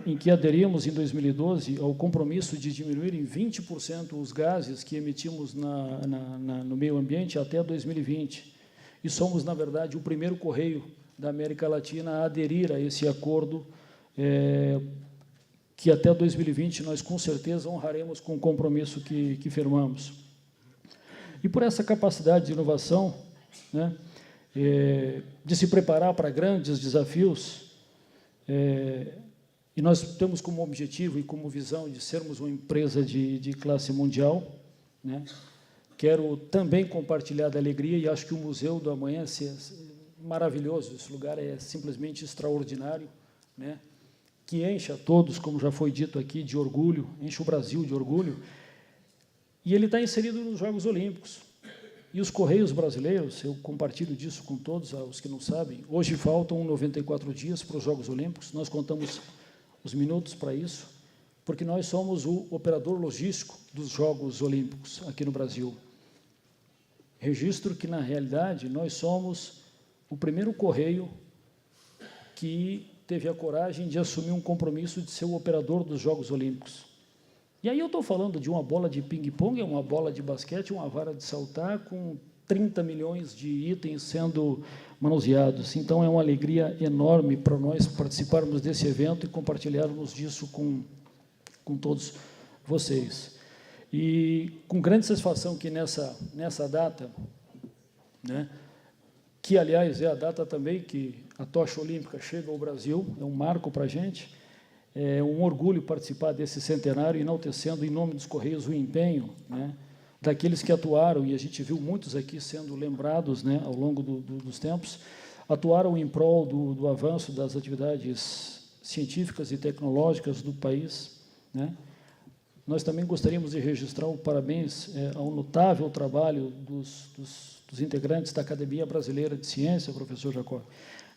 em que aderimos em 2012 ao compromisso de diminuir em 20% os gases que emitimos no meio ambiente até 2020. E somos, na verdade, o primeiro correio da América Latina a aderir a esse acordo, que até 2020 nós, com certeza, honraremos com o compromisso que firmamos. E por essa capacidade de inovação, né, de se preparar para grandes desafios, e nós temos como objetivo e como visão de sermos uma empresa de classe mundial, né? Quero também compartilhar da alegria, e acho que o Museu do Amanhã é maravilhoso, esse lugar é simplesmente extraordinário, né? Que enche a todos, como já foi dito aqui, de orgulho, enche o Brasil de orgulho, e ele está inserido nos Jogos Olímpicos. E os Correios brasileiros, eu compartilho disso com todos os que não sabem, hoje faltam 94 dias para os Jogos Olímpicos, nós contamos os minutos para isso, porque nós somos o operador logístico dos Jogos Olímpicos aqui no Brasil. Registro que, na realidade, nós somos o primeiro correio que teve a coragem de assumir um compromisso de ser o operador dos Jogos Olímpicos. E aí eu estou falando de uma bola de ping-pong, uma bola de basquete, uma vara de saltar, com 30 milhões de itens sendo manuseados. Então, é uma alegria enorme para nós participarmos desse evento e compartilharmos disso com todos vocês. E com grande satisfação que nessa data, né, que, aliás, é a data também que a tocha olímpica chega ao Brasil, é um marco para a gente, é um orgulho participar desse centenário, enaltecendo, em nome dos Correios, o empenho, né, daqueles que atuaram, e a gente viu muitos aqui sendo lembrados, né, ao longo dos tempos, atuaram em prol do avanço das atividades científicas e tecnológicas do país, né. Nós também gostaríamos de registrar o parabéns ao notável trabalho dos integrantes da Academia Brasileira de Ciência, professor Jacó,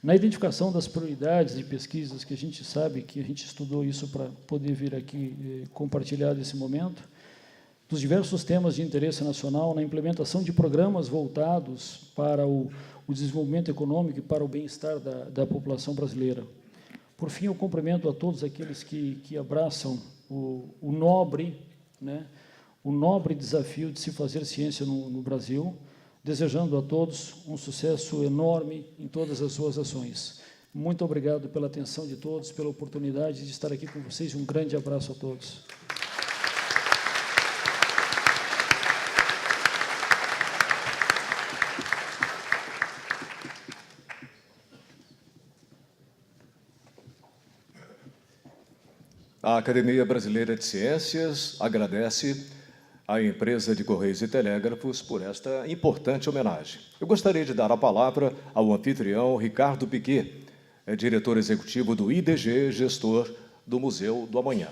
na identificação das prioridades de pesquisas, que a gente sabe que a gente estudou isso para poder vir aqui compartilhar desse momento, dos diversos temas de interesse nacional, na implementação de programas voltados para o desenvolvimento econômico e para o bem-estar da população brasileira. Por fim, eu cumprimento a todos aqueles que abraçam o nobre, né, o nobre desafio de se fazer ciência no Brasil, desejando a todos um sucesso enorme em todas as suas ações. Muito obrigado pela atenção de todos, pela oportunidade de estar aqui com vocês, e um grande abraço a todos. A Academia Brasileira de Ciências agradece à empresa de Correios e Telégrafos por esta importante homenagem. Eu gostaria de dar a palavra ao anfitrião Ricardo Piquet, diretor executivo do IDG, gestor do Museu do Amanhã.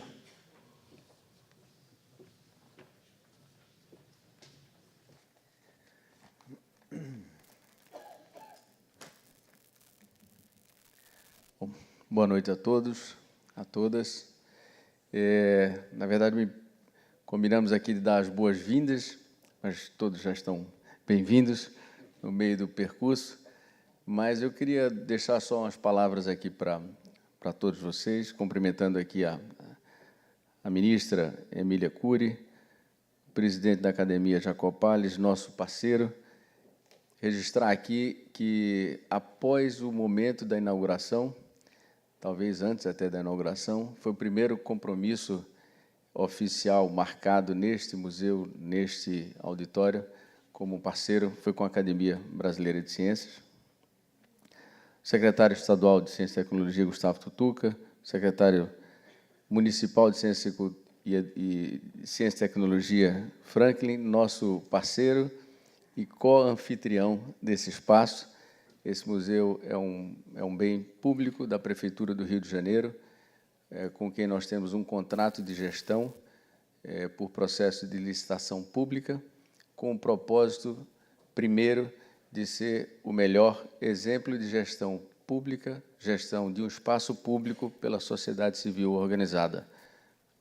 Bom, boa noite a todos, a todas. Na verdade, combinamos aqui de dar as boas-vindas, mas todos já estão bem-vindos no meio do percurso. Mas eu queria deixar só umas palavras aqui para todos vocês, cumprimentando aqui a a ministra Emília Cury, o presidente da Academia Jacob Palles, nosso parceiro, registrar aqui que, após o momento da inauguração, talvez antes até da inauguração, foi o primeiro compromisso oficial marcado neste museu, neste auditório, como parceiro, foi com a Academia Brasileira de Ciências. O secretário estadual de Ciência e Tecnologia, Gustavo Tutuca, o secretário municipal de Ciência e Tecnologia, Franklin, nosso parceiro e co-anfitrião desse espaço. Esse museu é um bem público da Prefeitura do Rio de Janeiro, com quem nós temos um contrato de gestão por processo de licitação pública, com o propósito, primeiro, de ser o melhor exemplo de gestão pública, gestão de um espaço público pela sociedade civil organizada.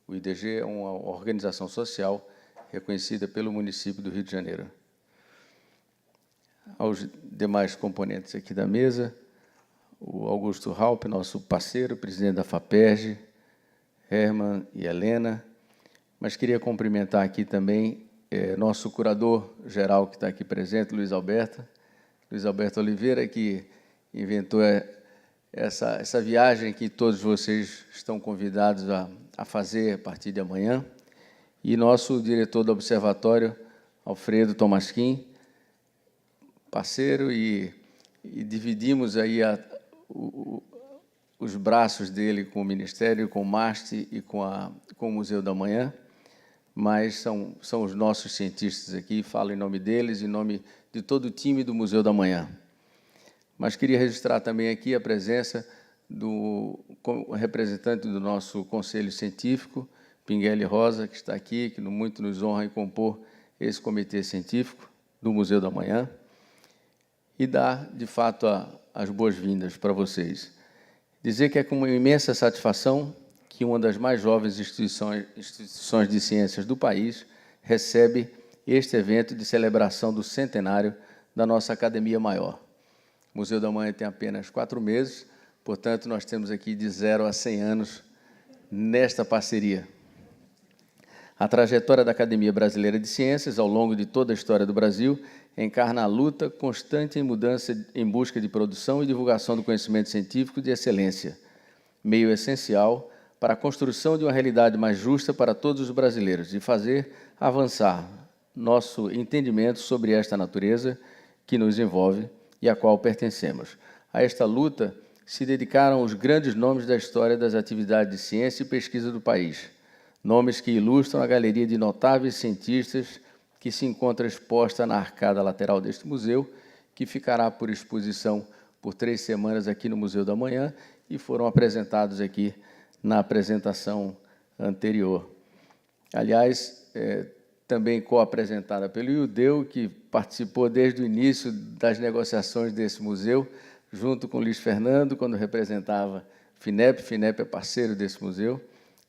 O IDG é uma organização social reconhecida pelo município do Rio de Janeiro. Aos demais componentes aqui da mesa, o Augusto Raup, nosso parceiro, presidente da FAPERJ, Herman e Helena, mas queria cumprimentar aqui também nosso curador-geral que está aqui presente, Luiz Alberto Oliveira, que inventou essa viagem que todos vocês estão convidados a fazer a partir de amanhã, e nosso diretor do Observatório, Alfredo Tomasquim, parceiro, e dividimos aí os braços dele com o Ministério, com o MAST e com o Museu da Manhã, mas são os nossos cientistas aqui, falo em nome deles, em nome de todo o time do Museu da Manhã. Mas queria registrar também aqui a presença do representante do nosso Conselho Científico, Pinguele Rosa, que está aqui, que muito nos honra em compor esse comitê científico do Museu da Manhã, e dar, de fato, as boas-vindas para vocês. Dizer que é com uma imensa satisfação que uma das mais jovens instituições de ciências do país recebe este evento de celebração do centenário da nossa Academia Maior. O Museu da Manhã tem apenas 4 meses, portanto, nós temos aqui de 0 a 100 anos nesta parceria. A trajetória da Academia Brasileira de Ciências, ao longo de toda a história do Brasil, encarna a luta constante em mudança em busca de produção e divulgação do conhecimento científico de excelência, meio essencial para a construção de uma realidade mais justa para todos os brasileiros e fazer avançar nosso entendimento sobre esta natureza que nos envolve e à qual pertencemos. A esta luta se dedicaram os grandes nomes da história das atividades de ciência e pesquisa do país, nomes que ilustram a galeria de notáveis cientistas que se encontra exposta na arcada lateral deste museu, que ficará por exposição por 3 semanas aqui no Museu da Manhã e foram apresentados aqui na apresentação anterior. Aliás, também co-apresentada pelo Iudeu, que participou desde o início das negociações desse museu, junto com Luiz Fernando, quando representava FINEP. FINEP é parceiro desse museu,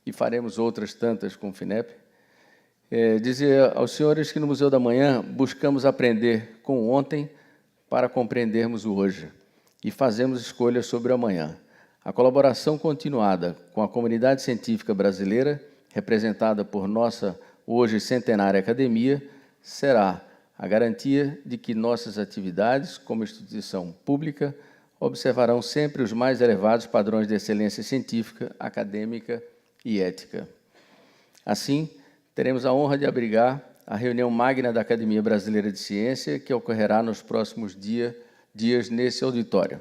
e faremos outras tantas com o FINEP. Dizer aos senhores que no Museu da Manhã buscamos aprender com o ontem para compreendermos o hoje e fazemos escolhas sobre o amanhã. A colaboração continuada com a comunidade científica brasileira, representada por nossa hoje centenária academia, será a garantia de que nossas atividades, como instituição pública, observarão sempre os mais elevados padrões de excelência científica, acadêmica e ética. Assim, teremos a honra de abrigar a reunião magna da Academia Brasileira de Ciência, que ocorrerá nos próximos dias nesse auditório,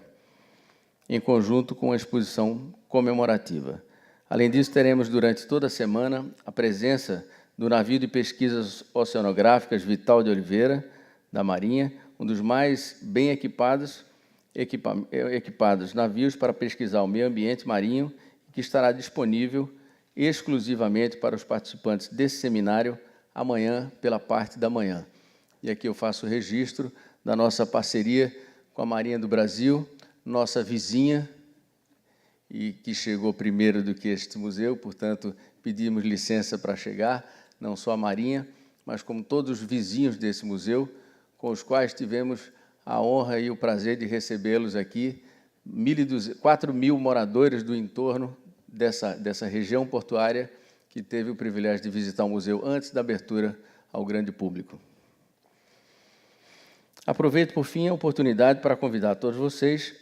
em conjunto com a exposição comemorativa. Além disso, teremos durante toda a semana a presença do navio de pesquisas oceanográficas Vital de Oliveira, da Marinha, um dos mais bem equipados navios para pesquisar o meio ambiente marinho, que estará disponível exclusivamente para os participantes desse seminário amanhã, pela parte da manhã. E aqui eu faço o registro da nossa parceria com a Marinha do Brasil, nossa vizinha, e que chegou primeiro do que este museu, portanto, pedimos licença para chegar, não só a Marinha, mas como todos os vizinhos desse museu, com os quais tivemos a honra e o prazer de recebê-los aqui, 4.000 moradores do entorno dessa região portuária, que teve o privilégio de visitar o museu antes da abertura ao grande público. Aproveito, por fim, a oportunidade para convidar todos vocês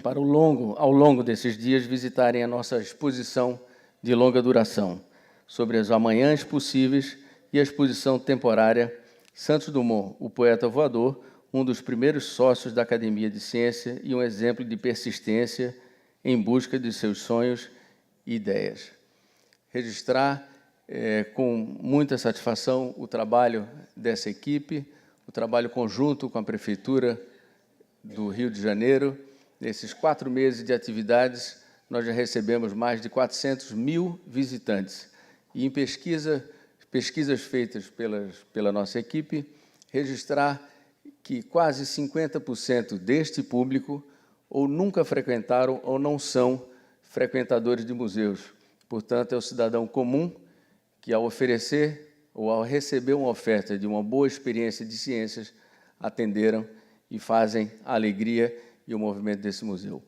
para, ao longo desses dias, visitarem a nossa exposição de longa duração sobre as amanhãs possíveis e a exposição temporária Santos Dumont, o poeta voador, um dos primeiros sócios da Academia de Ciência e um exemplo de persistência em busca de seus sonhos e ideias. Registrar com muita satisfação o trabalho dessa equipe, o trabalho conjunto com a Prefeitura do Rio de Janeiro. Nesses 4 meses de atividades, nós já recebemos mais de 400 mil visitantes. E em pesquisas feitas pela nossa equipe, registrar que quase 50% deste público ou nunca frequentaram ou não são frequentadores de museus. Portanto, é o cidadão comum que, ao oferecer ou ao receber uma oferta de uma boa experiência de ciências, atenderam e fazem a alegria e o movimento desse museu.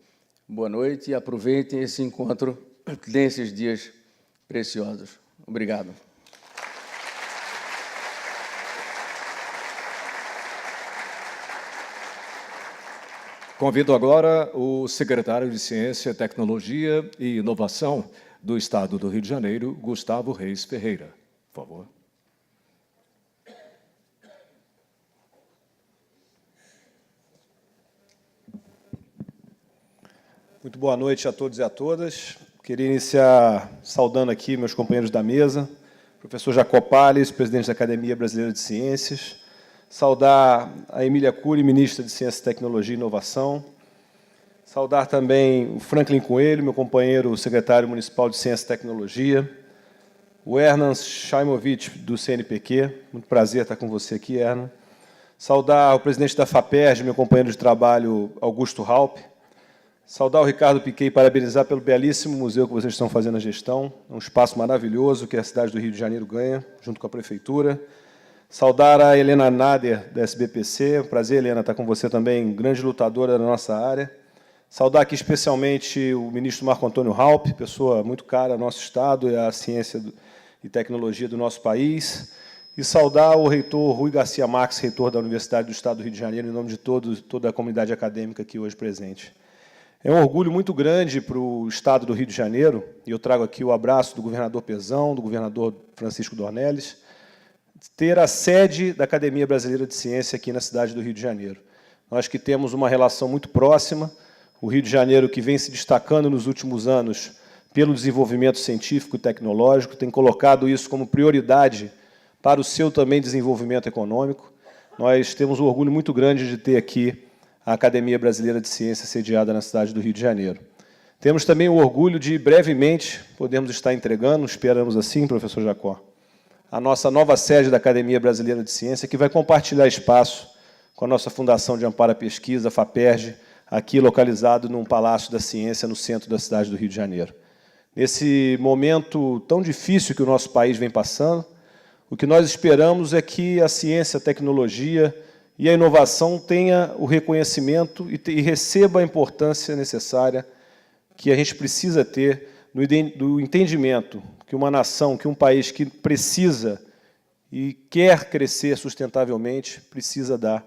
Boa noite e aproveitem esse encontro nesses dias preciosos. Obrigado. Convido agora o secretário de Ciência, Tecnologia e Inovação do Estado do Rio de Janeiro, Gustavo Reis Ferreira. Por favor. Muito boa noite a todos e a todas. Queria iniciar saudando aqui meus companheiros da mesa, professor Jacó Palles, presidente da Academia Brasileira de Ciências, saudar a Emília Cury, ministra de Ciência, Tecnologia e Inovação, saudar também o Franklin Coelho, meu companheiro secretário municipal de Ciência e Tecnologia, o Hernan Shaimovic, do CNPq, muito prazer estar com você aqui, Hernan, saudar o presidente da FAPERJ, meu companheiro de trabalho, Augusto Halpe, saudar o Ricardo Piquet e parabenizar pelo belíssimo museu que vocês estão fazendo a gestão. É um espaço maravilhoso que a cidade do Rio de Janeiro ganha, junto com a Prefeitura. Saudar a Helena Nader, da SBPC. Prazer, Helena, estar com você também, grande lutadora da nossa área. Saudar aqui especialmente o ministro Marco Antônio Halpe, pessoa muito cara ao nosso Estado e à ciência e tecnologia do nosso país. E saudar o reitor Rui Garcia Marques, reitor da Universidade do Estado do Rio de Janeiro, em nome de toda a comunidade acadêmica aqui hoje presente. É um orgulho muito grande para o Estado do Rio de Janeiro, e eu trago aqui o abraço do governador Pezão, do governador Francisco Dornelles, ter a sede da Academia Brasileira de Ciência aqui na cidade do Rio de Janeiro. Nós que temos uma relação muito próxima, o Rio de Janeiro, que vem se destacando nos últimos anos pelo desenvolvimento científico e tecnológico, tem colocado isso como prioridade para o seu também desenvolvimento econômico. Nós temos um orgulho muito grande de ter aqui a Academia Brasileira de Ciência sediada na cidade do Rio de Janeiro. Temos também o orgulho de, brevemente, podermos estar entregando, esperamos assim, professor Jacó, a nossa nova sede da Academia Brasileira de Ciência, que vai compartilhar espaço com a nossa Fundação de Amparo à Pesquisa, a FAPERJ, aqui localizado num Palácio da Ciência, no centro da cidade do Rio de Janeiro. Nesse momento tão difícil que o nosso país vem passando, o que nós esperamos é que a ciência, a tecnologia e a inovação tenha o reconhecimento e receba a importância necessária que a gente precisa ter do entendimento que uma nação, que um país que precisa e quer crescer sustentavelmente, precisa dar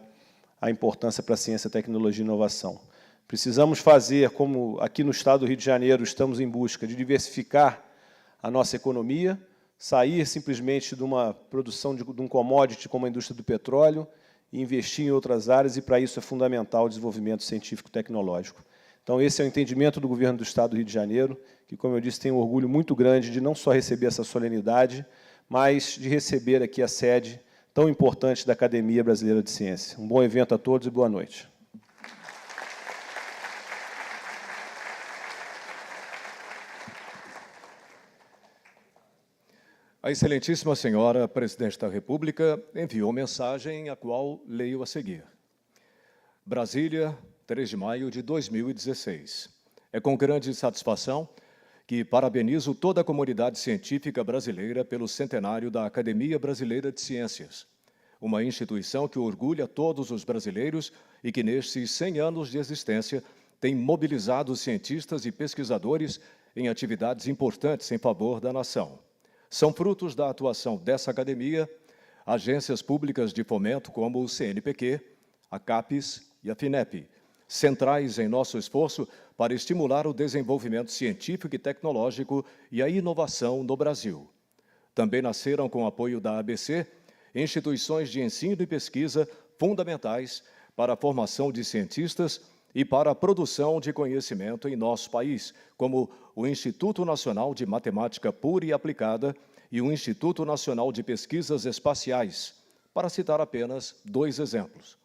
a importância para a ciência, tecnologia e inovação. Precisamos fazer, como aqui no Estado do Rio de Janeiro estamos em busca de diversificar a nossa economia, sair simplesmente de uma produção de um commodity como a indústria do petróleo, e investir em outras áreas, e para isso é fundamental o desenvolvimento científico-tecnológico. Então, esse é o entendimento do governo do Estado do Rio de Janeiro, que, como eu disse, tem um orgulho muito grande de não só receber essa solenidade, mas de receber aqui a sede tão importante da Academia Brasileira de Ciência. Um bom evento a todos e boa noite. A excelentíssima senhora Presidente da República enviou mensagem, a qual leio a seguir. Brasília, 3 de maio de 2016. É com grande satisfação que parabenizo toda a comunidade científica brasileira pelo centenário da Academia Brasileira de Ciências, uma instituição que orgulha todos os brasileiros e que, nestes 100 anos de existência, tem mobilizado cientistas e pesquisadores em atividades importantes em favor da nação. São frutos da atuação dessa academia agências públicas de fomento como o CNPq, a CAPES e a FINEP, centrais em nosso esforço para estimular o desenvolvimento científico e tecnológico e a inovação no Brasil. Também nasceram, com apoio da ABC, instituições de ensino e pesquisa fundamentais para a formação de cientistas e para a produção de conhecimento em nosso país, como o Instituto Nacional de Matemática Pura e Aplicada e o Instituto Nacional de Pesquisas Espaciais, para citar apenas 2 exemplos.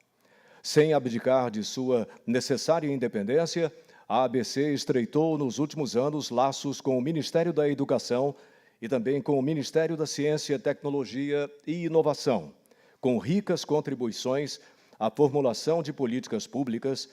Sem abdicar de sua necessária independência, a ABC estreitou nos últimos anos laços com o Ministério da Educação e também com o Ministério da Ciência, Tecnologia e Inovação, com ricas contribuições à formulação de políticas públicas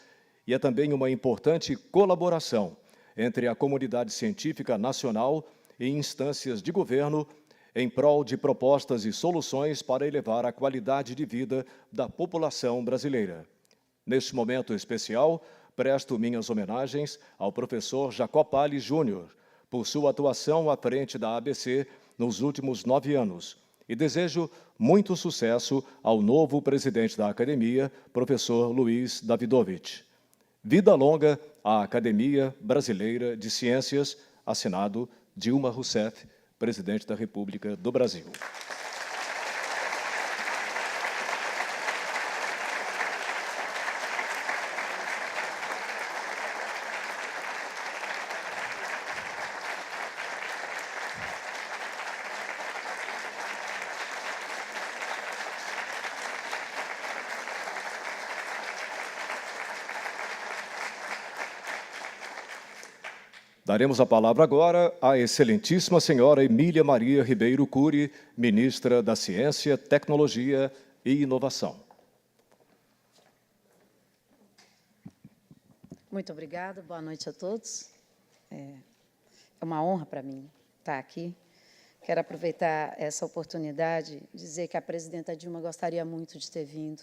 e é também uma importante colaboração entre a comunidade científica nacional e instâncias de governo em prol de propostas e soluções para elevar a qualidade de vida da população brasileira. Neste momento especial, presto minhas homenagens ao professor Jacó Palles Júnior, por sua atuação à frente da ABC nos últimos 9 anos, e desejo muito sucesso ao novo presidente da Academia, professor Luiz Davidovich. Vida longa à Academia Brasileira de Ciências, assinado Dilma Rousseff, presidente da República do Brasil. Daremos a palavra agora à excelentíssima senhora Emília Maria Ribeiro Cury, ministra da Ciência, Tecnologia e Inovação. Muito obrigada, boa noite a todos. É uma honra para mim estar aqui. Quero aproveitar essa oportunidade e dizer que a presidenta Dilma gostaria muito de ter vindo.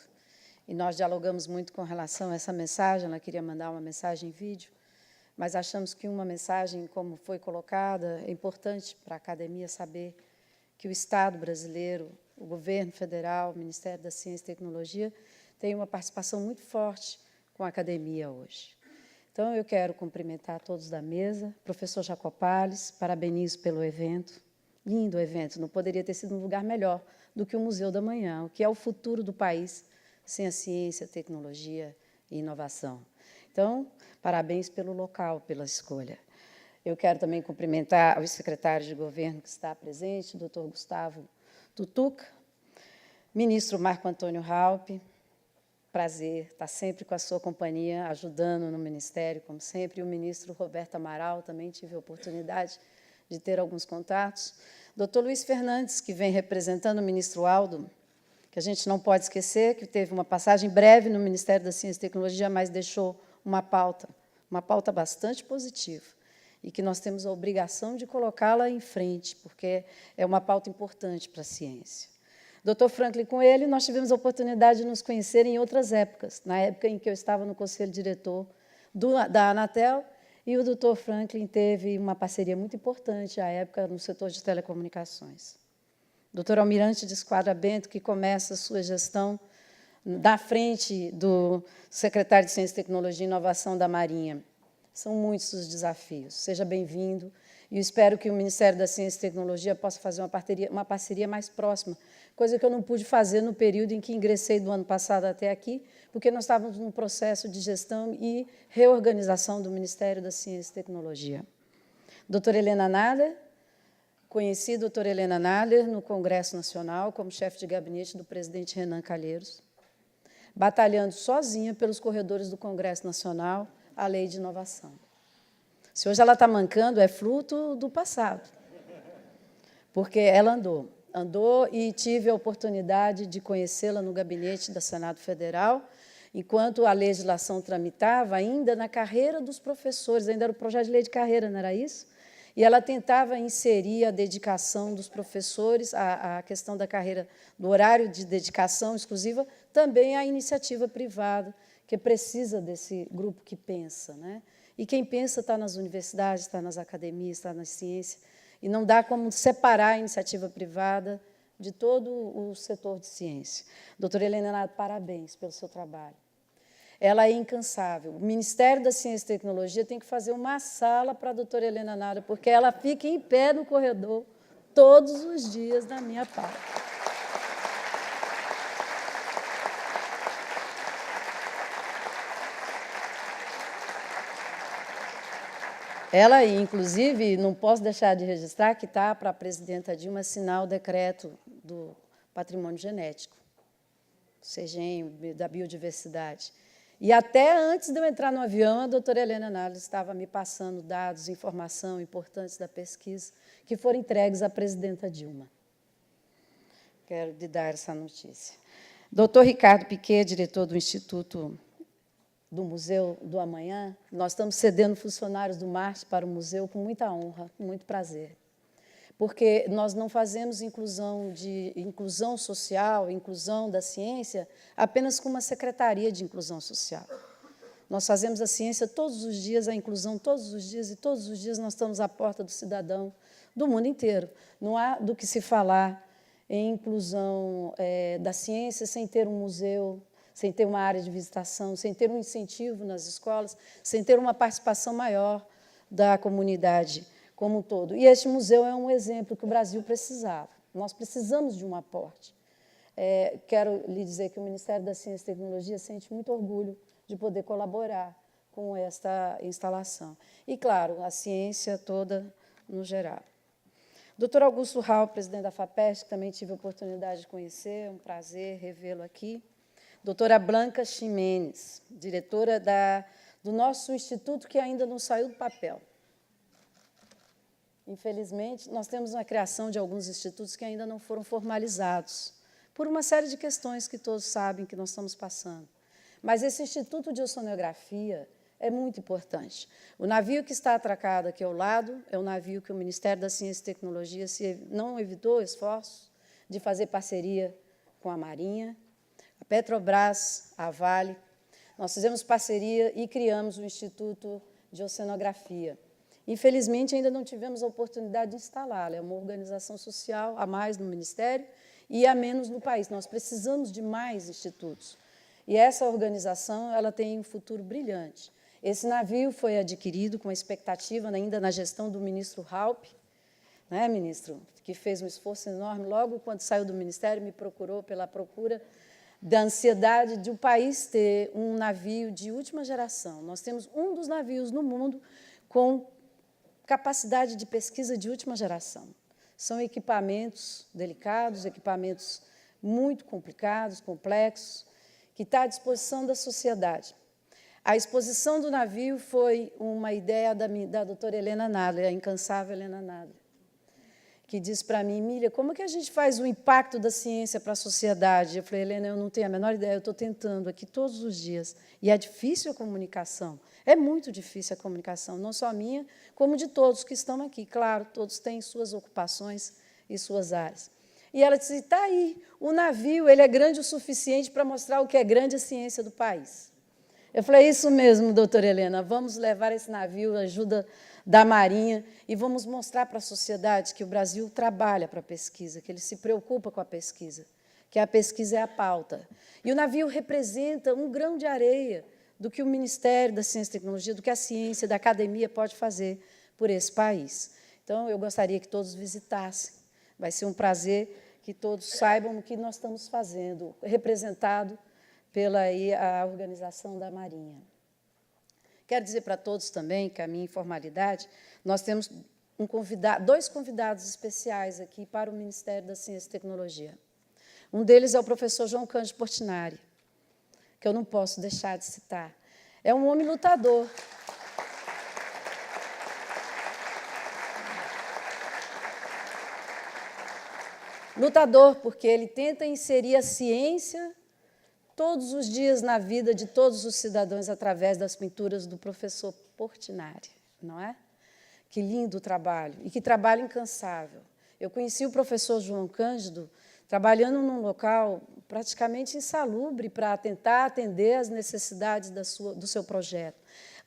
E nós dialogamos muito com relação a essa mensagem, ela queria mandar uma mensagem em vídeo, mas achamos que uma mensagem, como foi colocada, é importante para a academia saber que o Estado brasileiro, o governo federal, o Ministério da Ciência e Tecnologia, tem uma participação muito forte com a academia hoje. Então, eu quero cumprimentar todos da mesa, professor Jacó Palles, parabenizo pelo evento, lindo evento, não poderia ter sido um lugar melhor do que o Museu da Manhã, o que é o futuro do país, sem a ciência, tecnologia e inovação. Então, parabéns pelo local, pela escolha. Eu quero também cumprimentar os secretários de governo que está presente, o doutor Gustavo Tutuca, ministro Marco Antônio Raupp, prazer estar sempre com a sua companhia, ajudando no Ministério, como sempre, e o ministro Roberto Amaral, também tive a oportunidade de ter alguns contatos. Doutor Luiz Fernandes, que vem representando o ministro Aldo, que a gente não pode esquecer, que teve uma passagem breve no Ministério da Ciência e Tecnologia, mas deixou uma pauta bastante positiva, e que nós temos a obrigação de colocá-la em frente, porque é uma pauta importante para a ciência. Dr. Franklin, com ele, nós tivemos a oportunidade de nos conhecer em outras épocas, na época em que eu estava no conselho diretor da Anatel, e o Dr. Franklin teve uma parceria muito importante, à época, no setor de telecomunicações. Dr. Almirante de Esquadra Bento, que começa a sua gestão da frente do secretário de Ciência, Tecnologia e Inovação da Marinha. São muitos os desafios. Seja bem-vindo e espero que o Ministério da Ciência e Tecnologia possa fazer uma parceria mais próxima, coisa que eu não pude fazer no período em que ingressei do ano passado até aqui, porque nós estávamos num processo de gestão e reorganização do Ministério da Ciência e Tecnologia. Doutora Helena Nader, conheci a doutora Helena Nader no Congresso Nacional como chefe de gabinete do presidente Renan Calheiros, batalhando sozinha pelos corredores do Congresso Nacional a lei de inovação. Se hoje ela está mancando, é fruto do passado, porque ela andou e tive a oportunidade de conhecê-la no gabinete da Senado Federal, enquanto a legislação tramitava, ainda na carreira dos professores, ainda era o projeto de lei de carreira, não era isso? E ela tentava inserir a dedicação dos professores, a questão da carreira, do horário de dedicação exclusiva, também à iniciativa privada, que precisa desse grupo que pensa, né? E quem pensa está nas universidades, está nas academias, está na ciência. E não dá como separar a iniciativa privada de todo o setor de ciência. Doutora Helena Nado, parabéns pelo seu trabalho. Ela é incansável. O Ministério da Ciência e Tecnologia tem que fazer uma sala para a doutora Helena Nado, porque ela fica em pé no corredor todos os dias na minha parte. Ela, inclusive, não posso deixar de registrar que está para a presidenta Dilma assinar o decreto do patrimônio genético, CEGEM, da biodiversidade. E até antes de eu entrar no avião, a doutora Helena Nado estava me passando dados, informação importantes da pesquisa, que foram entregues à presidenta Dilma. Quero lhe dar essa notícia. Doutor Ricardo Piquet, diretor do Instituto do Museu do Amanhã, nós estamos cedendo funcionários do Marte para o museu com muita honra, com muito prazer, porque nós não fazemos inclusão social, inclusão da ciência, apenas com uma secretaria de inclusão social. Nós fazemos a ciência todos os dias, a inclusão todos os dias, e todos os dias nós estamos à porta do cidadão do mundo inteiro. Não há do que se falar em inclusão da ciência sem ter um museu, sem ter uma área de visitação, sem ter um incentivo nas escolas, sem ter uma participação maior da comunidade como um todo. E este museu é um exemplo que o Brasil precisava. Nós precisamos de um aporte. Quero lhe dizer que o Ministério da Ciência e Tecnologia sente muito orgulho de poder colaborar com esta instalação. E, claro, a ciência toda no geral. Dr. Augusto Raul, presidente da FAPESP, que também tive a oportunidade de conhecer, é um prazer revê-lo aqui. Doutora Blanca Ximenes, diretora do nosso instituto, que ainda não saiu do papel. Infelizmente, nós temos uma criação de alguns institutos que ainda não foram formalizados, por uma série de questões que todos sabem que nós estamos passando. Mas esse Instituto de Oceanografia é muito importante. O navio que está atracado aqui ao lado é o navio que o Ministério da Ciência e Tecnologia não evitou esforços de fazer parceria com a Marinha, a Petrobras, a Vale. Nós fizemos parceria e criamos o Instituto de Oceanografia. Infelizmente, ainda não tivemos a oportunidade de instalá-la. É uma organização social a mais no Ministério e a menos no país. Nós precisamos de mais institutos. E essa organização ela tem um futuro brilhante. Esse navio foi adquirido com a expectativa, ainda na gestão do ministro Raup, né, ministro, que fez um esforço enorme. Logo, quando saiu do Ministério, me procurou pela procura da ansiedade de o país ter um navio de última geração. Nós temos um dos navios no mundo com capacidade de pesquisa de última geração. São equipamentos delicados, equipamentos muito complicados, complexos, que está à disposição da sociedade. A exposição do navio foi uma ideia da doutora Helena Nadler, a incansável Helena Nadler, que disse para mim, Emília, como é que a gente faz o impacto da ciência para a sociedade? Eu falei, Helena, eu não tenho a menor ideia, eu estou tentando aqui todos os dias. E é difícil a comunicação, é muito difícil a comunicação, não só a minha, como de todos que estão aqui. Claro, todos têm suas ocupações e suas áreas. E ela disse, está aí, o navio ele é grande o suficiente para mostrar o que é grande a ciência do país. Eu falei, isso mesmo, doutora Helena, vamos levar esse navio, ajuda da Marinha, e vamos mostrar para a sociedade que o Brasil trabalha para a pesquisa, que ele se preocupa com a pesquisa, que a pesquisa é a pauta. E o navio representa um grão de areia do que o Ministério da Ciência e Tecnologia, do que a ciência, da academia pode fazer por esse país. Então, eu gostaria que todos visitassem. Vai ser um prazer que todos saibam o que nós estamos fazendo, representado pela a organização da Marinha. Quero dizer para todos também que a minha informalidade, nós temos dois convidados especiais aqui para o Ministério da Ciência e Tecnologia. Um deles é o professor João Cândido Portinari, que eu não posso deixar de citar. É um homem lutador. Lutador, porque ele tenta inserir a ciência todos os dias na vida de todos os cidadãos através das pinturas do professor Portinari, não é? Que lindo trabalho, e que trabalho incansável. Eu conheci o professor João Cândido trabalhando num local praticamente insalubre para tentar atender às necessidades do seu projeto.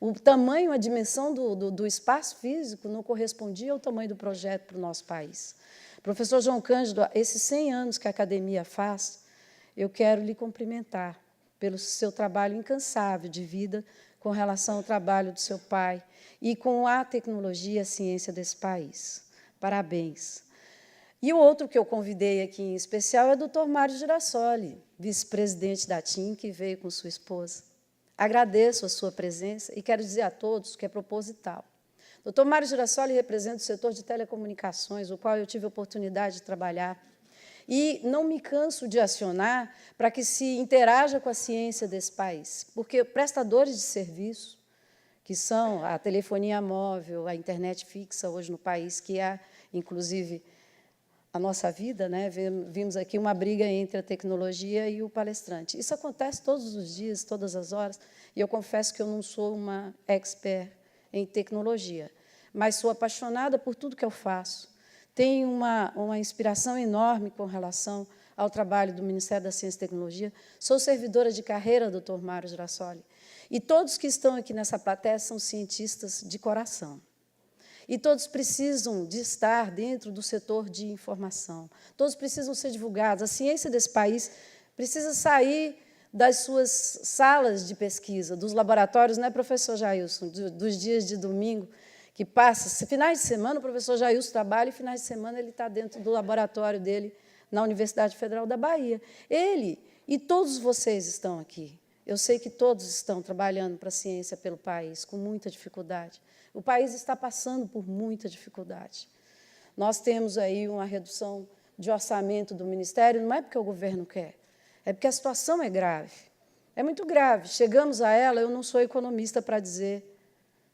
O tamanho, a dimensão do espaço físico não correspondia ao tamanho do projeto para o nosso país. Professor João Cândido, esses 100 anos que a academia faz, eu quero lhe cumprimentar pelo seu trabalho incansável de vida com relação ao trabalho do seu pai e com a tecnologia e a ciência desse país. Parabéns. E o outro que eu convidei aqui em especial é o Dr. Mário Girassoli, vice-presidente da TIM, que veio com sua esposa. Agradeço a sua presença e quero dizer a todos que é proposital. Dr. Mário Girassoli representa o setor de telecomunicações, o qual eu tive a oportunidade de trabalhar, e não me canso de acionar para que se interaja com a ciência desse país, porque prestadores de serviço, que são a telefonia móvel, a internet fixa hoje no país, que é, inclusive, a nossa vida, né? Vimos aqui uma briga entre a tecnologia e o palestrante. Isso acontece todos os dias, todas as horas, e eu confesso que eu não sou uma expert em tecnologia, mas sou apaixonada por tudo que eu faço. Tenho uma inspiração enorme com relação ao trabalho do Ministério da Ciência e Tecnologia. Sou servidora de carreira, Dr. Mário Girassoli, e todos que estão aqui nessa plateia são cientistas de coração. E todos precisam de estar dentro do setor de informação. Todos precisam ser divulgados. A ciência desse país precisa sair das suas salas de pesquisa, dos laboratórios, não é, professor Jailson, dos dias de domingo, que passa. Finais de semana, o professor Jailson trabalha, e finais de semana ele está dentro do laboratório dele, na Universidade Federal da Bahia. Ele e todos vocês estão aqui. Eu sei que todos estão trabalhando para a ciência pelo país, com muita dificuldade. O país está passando por muita dificuldade. Nós temos aí uma redução de orçamento do Ministério, não é porque o governo quer, é porque a situação é grave. É muito grave. Chegamos a ela, eu não sou economista para dizer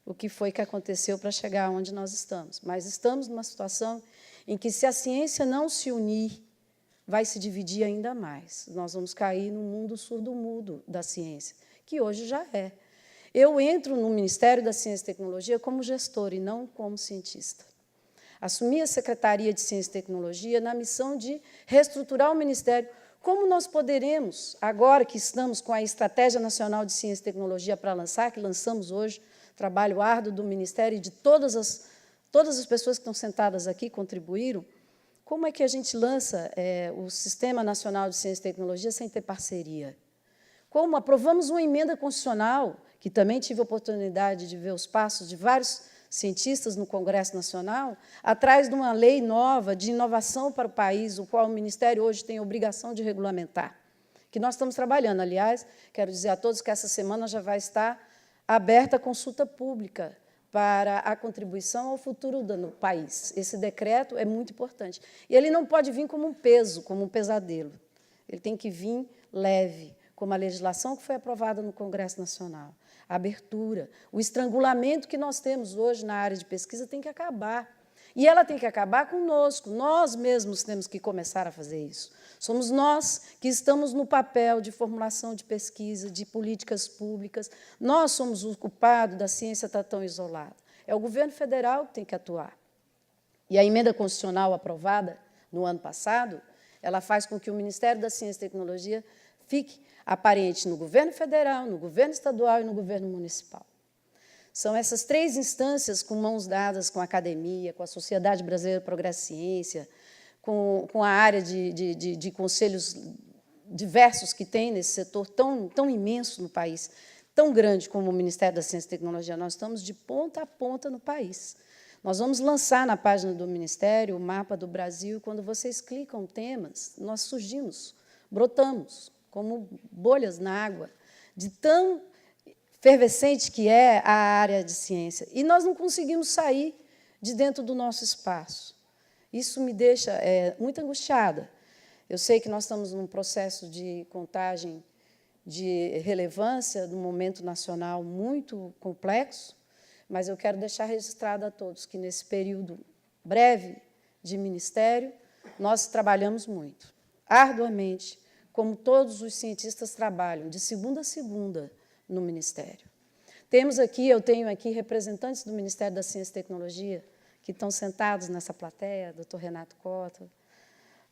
o que foi que aconteceu para chegar onde nós estamos, mas estamos numa situação em que, se a ciência não se unir, vai se dividir ainda mais. Nós vamos cair num mundo surdo-mudo da ciência, que hoje já é. Eu entro no Ministério da Ciência e Tecnologia como gestor e não como cientista. Assumi a Secretaria de Ciência e Tecnologia na missão de reestruturar o Ministério. Como nós poderemos, agora que estamos com a Estratégia Nacional de Ciência e Tecnologia para lançar, que lançamos hoje, trabalho árduo do Ministério e de todas as pessoas que estão sentadas aqui contribuíram, como é que a gente lança o Sistema Nacional de Ciência e Tecnologia sem ter parceria? Como aprovamos uma emenda constitucional, que também tive a oportunidade de ver os passos de vários cientistas no Congresso Nacional, atrás de uma lei nova de inovação para o país, o qual o Ministério hoje tem a obrigação de regulamentar, que nós estamos trabalhando. Aliás, quero dizer a todos que essa semana já vai estar aberta a consulta pública para a contribuição ao futuro do país. Esse decreto é muito importante. E ele não pode vir como um peso, como um pesadelo. Ele tem que vir leve, como a legislação que foi aprovada no Congresso Nacional. A abertura, o estrangulamento que nós temos hoje na área de pesquisa tem que acabar. E ela tem que acabar conosco. Nós mesmos temos que começar a fazer isso. Somos nós que estamos no papel de formulação de pesquisa, de políticas públicas. Nós somos o culpado da ciência estar tão isolada. É o governo federal que tem que atuar. E a emenda constitucional aprovada no ano passado, ela faz com que o Ministério da Ciência e Tecnologia fique aparente no governo federal, no governo estadual e no governo municipal. São essas três instâncias, com mãos dadas com a academia, com a Sociedade Brasileira de Progresso e Ciência, com a área de conselhos diversos que tem nesse setor tão imenso no país, tão grande como o Ministério da Ciência e Tecnologia. Nós estamos de ponta a ponta no país. Nós vamos lançar na página do Ministério o mapa do Brasil. Quando vocês clicam temas, nós surgimos, brotamos, como bolhas na água, de tão efervescente que é a área de ciência. E nós não conseguimos sair de dentro do nosso espaço. Isso me deixa muito angustiada. Eu sei que nós estamos num processo de contagem de relevância, num momento nacional muito complexo, mas eu quero deixar registrado a todos que, nesse período breve de ministério, nós trabalhamos muito, arduamente, como todos os cientistas trabalham, de segunda a segunda, no Ministério. Eu tenho aqui representantes do Ministério da Ciência e Tecnologia que estão sentados nessa plateia, Dr. Renato Cota,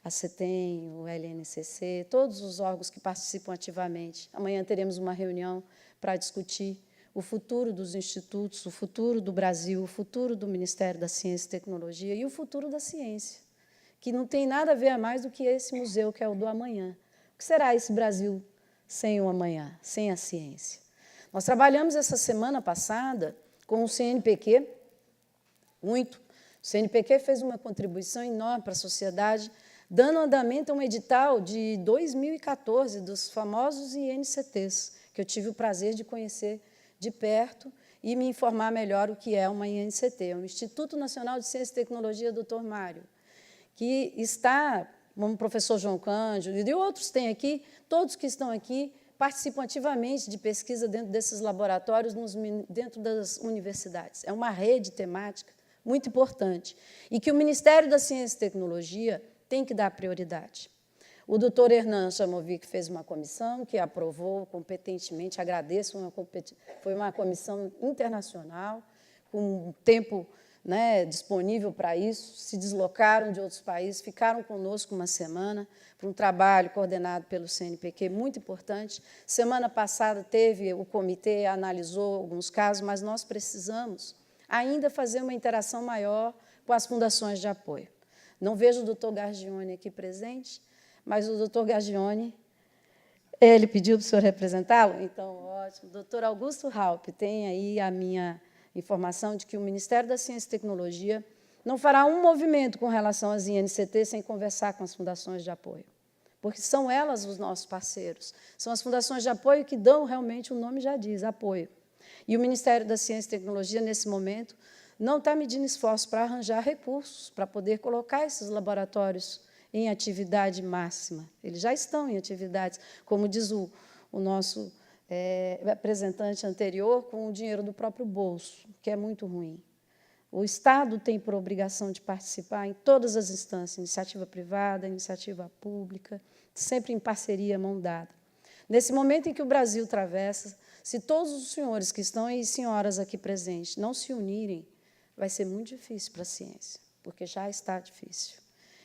a CETEM, o LNCC, todos os órgãos que participam ativamente. Amanhã teremos uma reunião para discutir o futuro dos institutos, o futuro do Brasil, o futuro do Ministério da Ciência e Tecnologia e o futuro da ciência, que não tem nada a ver a mais do que esse museu, que é o do amanhã. O que será esse Brasil sem o amanhã, sem a ciência? Nós trabalhamos essa semana passada com o CNPq, muito. O CNPq fez uma contribuição enorme para a sociedade, dando andamento a um edital de 2014, dos famosos INCTs, que eu tive o prazer de conhecer de perto e me informar melhor o que é uma INCT, o Instituto Nacional de Ciência e Tecnologia, Dr. Mário, que está, como o professor João Cândido e outros têm aqui, todos que estão aqui participam ativamente de pesquisa dentro desses laboratórios, dentro das universidades. É uma rede temática muito importante e que o Ministério da Ciência e Tecnologia tem que dar prioridade. O doutor Hernan Chamovic fez uma comissão que aprovou competentemente, agradeço, foi uma comissão internacional, com tempo, né, disponível para isso, se deslocaram de outros países, ficaram conosco uma semana para um trabalho coordenado pelo CNPq, muito importante. Semana passada teve, o comitê analisou alguns casos, mas nós precisamos ainda fazer uma interação maior com as fundações de apoio. Não vejo o doutor Gargione aqui presente, mas o doutor Gargione, ele pediu para o senhor representá-lo? Então, ótimo. Doutor Augusto Raupp, tem aí a minha informação de que o Ministério da Ciência e Tecnologia não fará um movimento com relação às INCT sem conversar com as fundações de apoio, porque são elas os nossos parceiros, são as fundações de apoio que dão realmente, o nome já diz, apoio. E o Ministério da Ciência e Tecnologia, nesse momento, não está medindo esforços para arranjar recursos, para poder colocar esses laboratórios em atividade máxima. Eles já estão em atividades, como diz o nosso representante anterior, com o dinheiro do próprio bolso, que é muito ruim. O Estado tem por obrigação de participar em todas as instâncias, iniciativa privada, iniciativa pública, sempre em parceria, mão dada. Nesse momento em que o Brasil atravessa, se todos os senhores que estão e senhoras aqui presentes não se unirem, vai ser muito difícil para a ciência, porque já está difícil.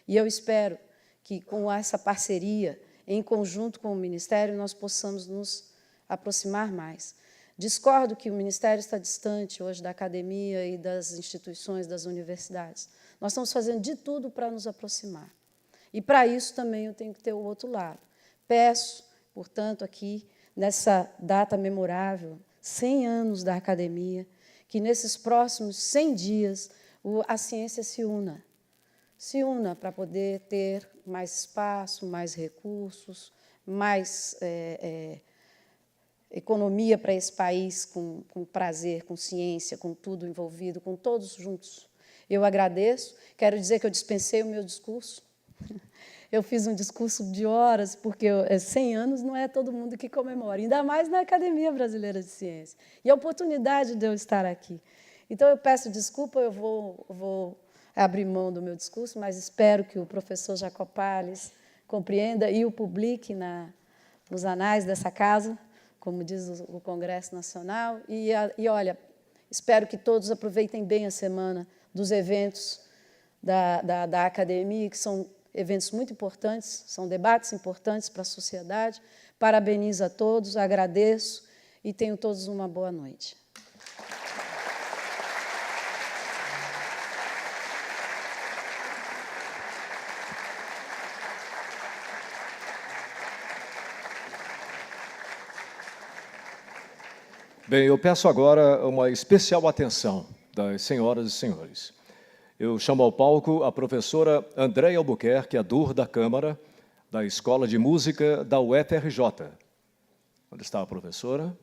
E eu espero que, com essa parceria, em conjunto com o Ministério, nós possamos nos aproximar mais. Discordo que o Ministério está distante hoje da academia e das instituições, das universidades. Nós estamos fazendo de tudo para nos aproximar. E, para isso, também eu tenho que ter o outro lado. Peço, portanto, aqui, nessa data memorável, 100 anos da academia, que, nesses próximos 100 dias, a ciência se una para poder ter mais espaço, mais recursos, mais economia para esse país, com prazer, com ciência, com tudo envolvido, com todos juntos. Eu agradeço, quero dizer que eu dispensei o meu discurso. Eu fiz um discurso de horas, porque 100 anos não é todo mundo que comemora, ainda mais na Academia Brasileira de Ciência. E a oportunidade de eu estar aqui. Então, eu peço desculpa, eu vou abrir mão do meu discurso, mas espero que o professor Jacopales compreenda e o publique nos anais dessa casa, como diz o Congresso Nacional. E olha, espero que todos aproveitem bem a semana dos eventos da academia, que são eventos muito importantes, são debates importantes para a sociedade. Parabenizo a todos, agradeço e tenham todos uma boa noite. Bem, eu peço agora uma especial atenção das senhoras e senhores. Eu chamo ao palco a professora Andréia Albuquerque Adur da Câmara, da Escola de Música da UFRJ. Onde está a professora?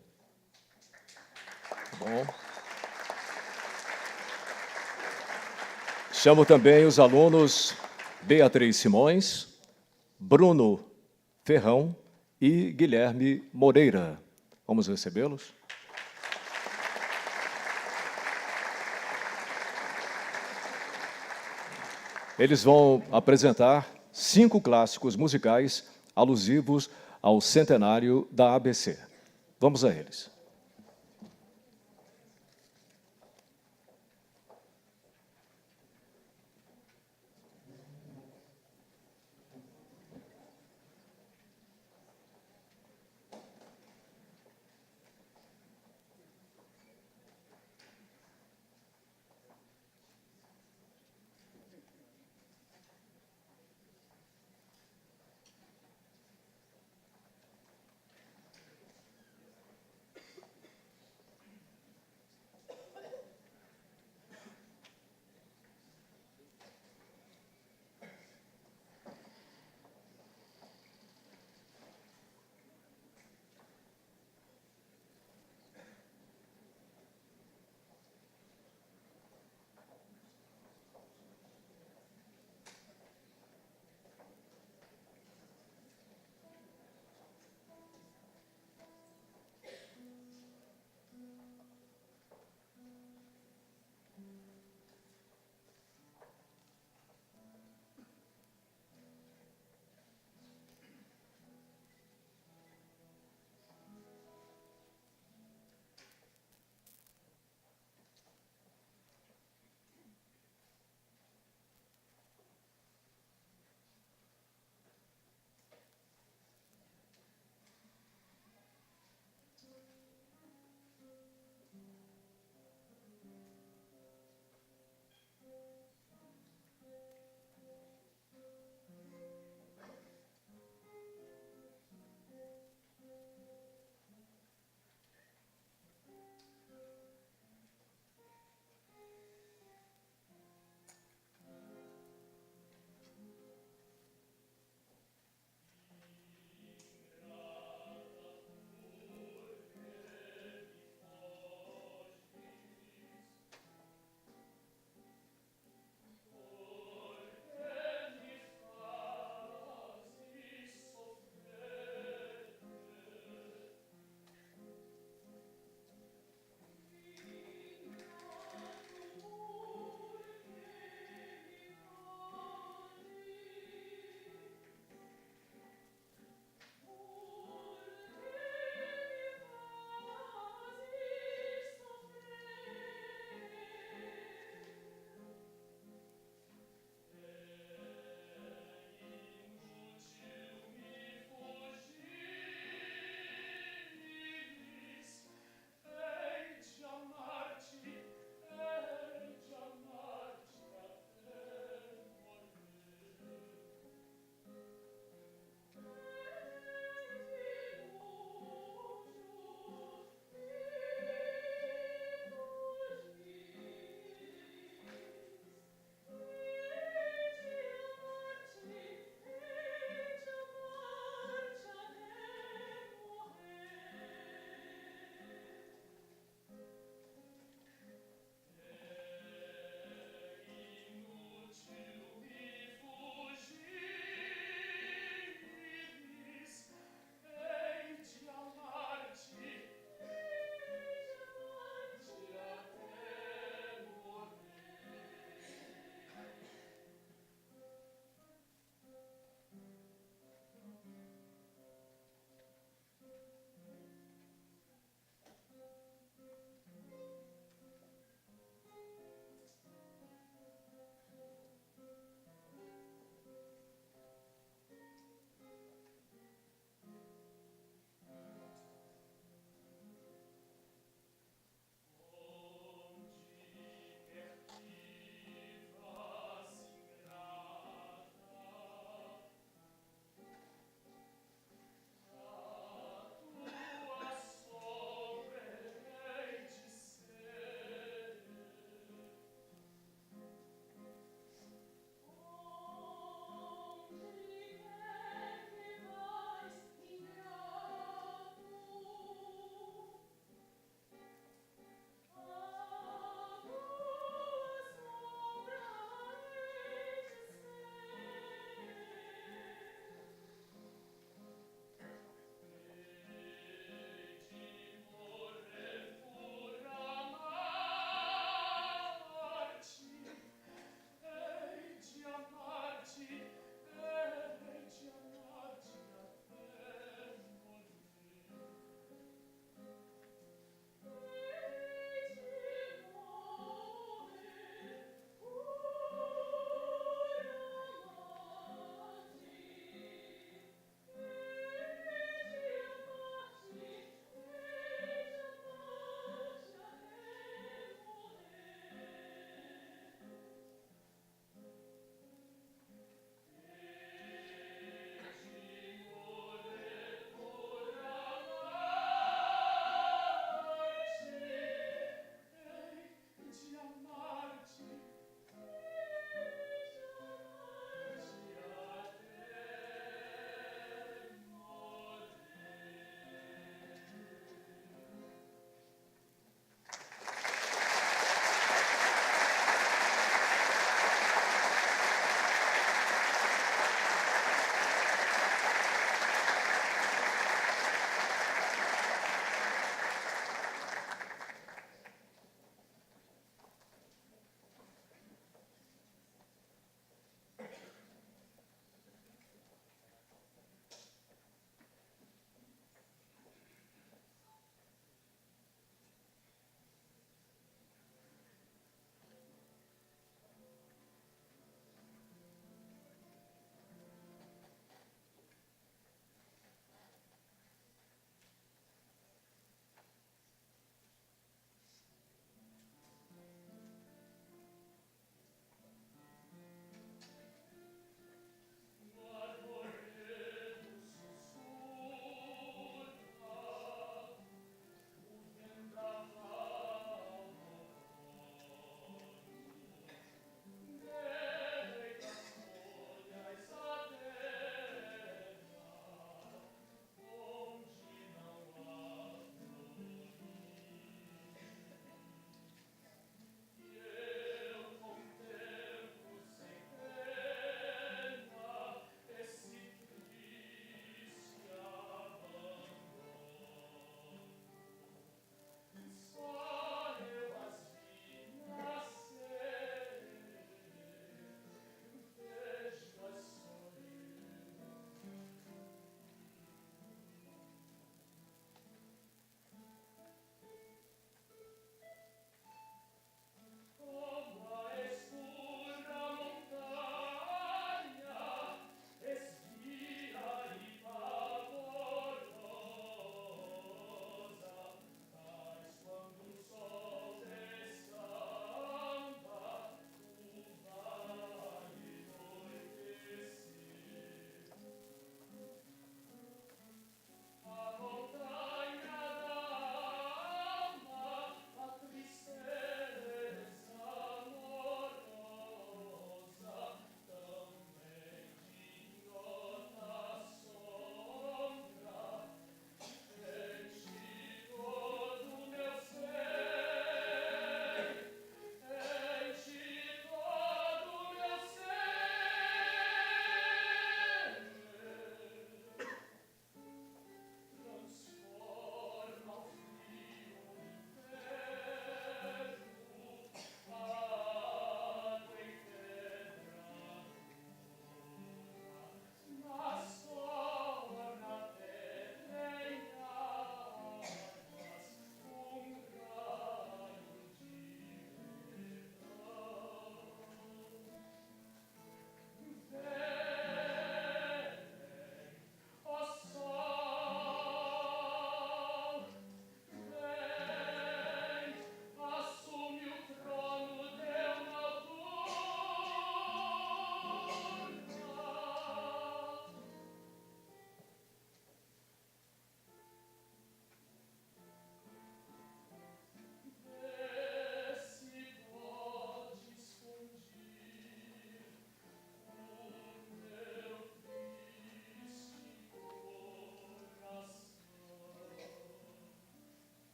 Bom. Chamo também os alunos Beatriz Simões, Bruno Ferrão e Guilherme Moreira. Vamos recebê-los? Eles vão apresentar 5 clássicos musicais alusivos ao centenário da ABC. Vamos a eles.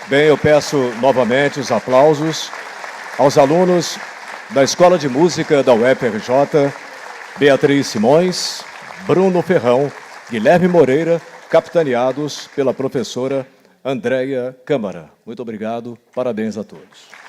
Bem, eu peço novamente os aplausos aos alunos da Escola de Música da UFRJ, Beatriz Simões, Bruno Ferrão, Guilherme Moreira, capitaneados pela professora Andréia Câmara. Muito obrigado, parabéns a todos.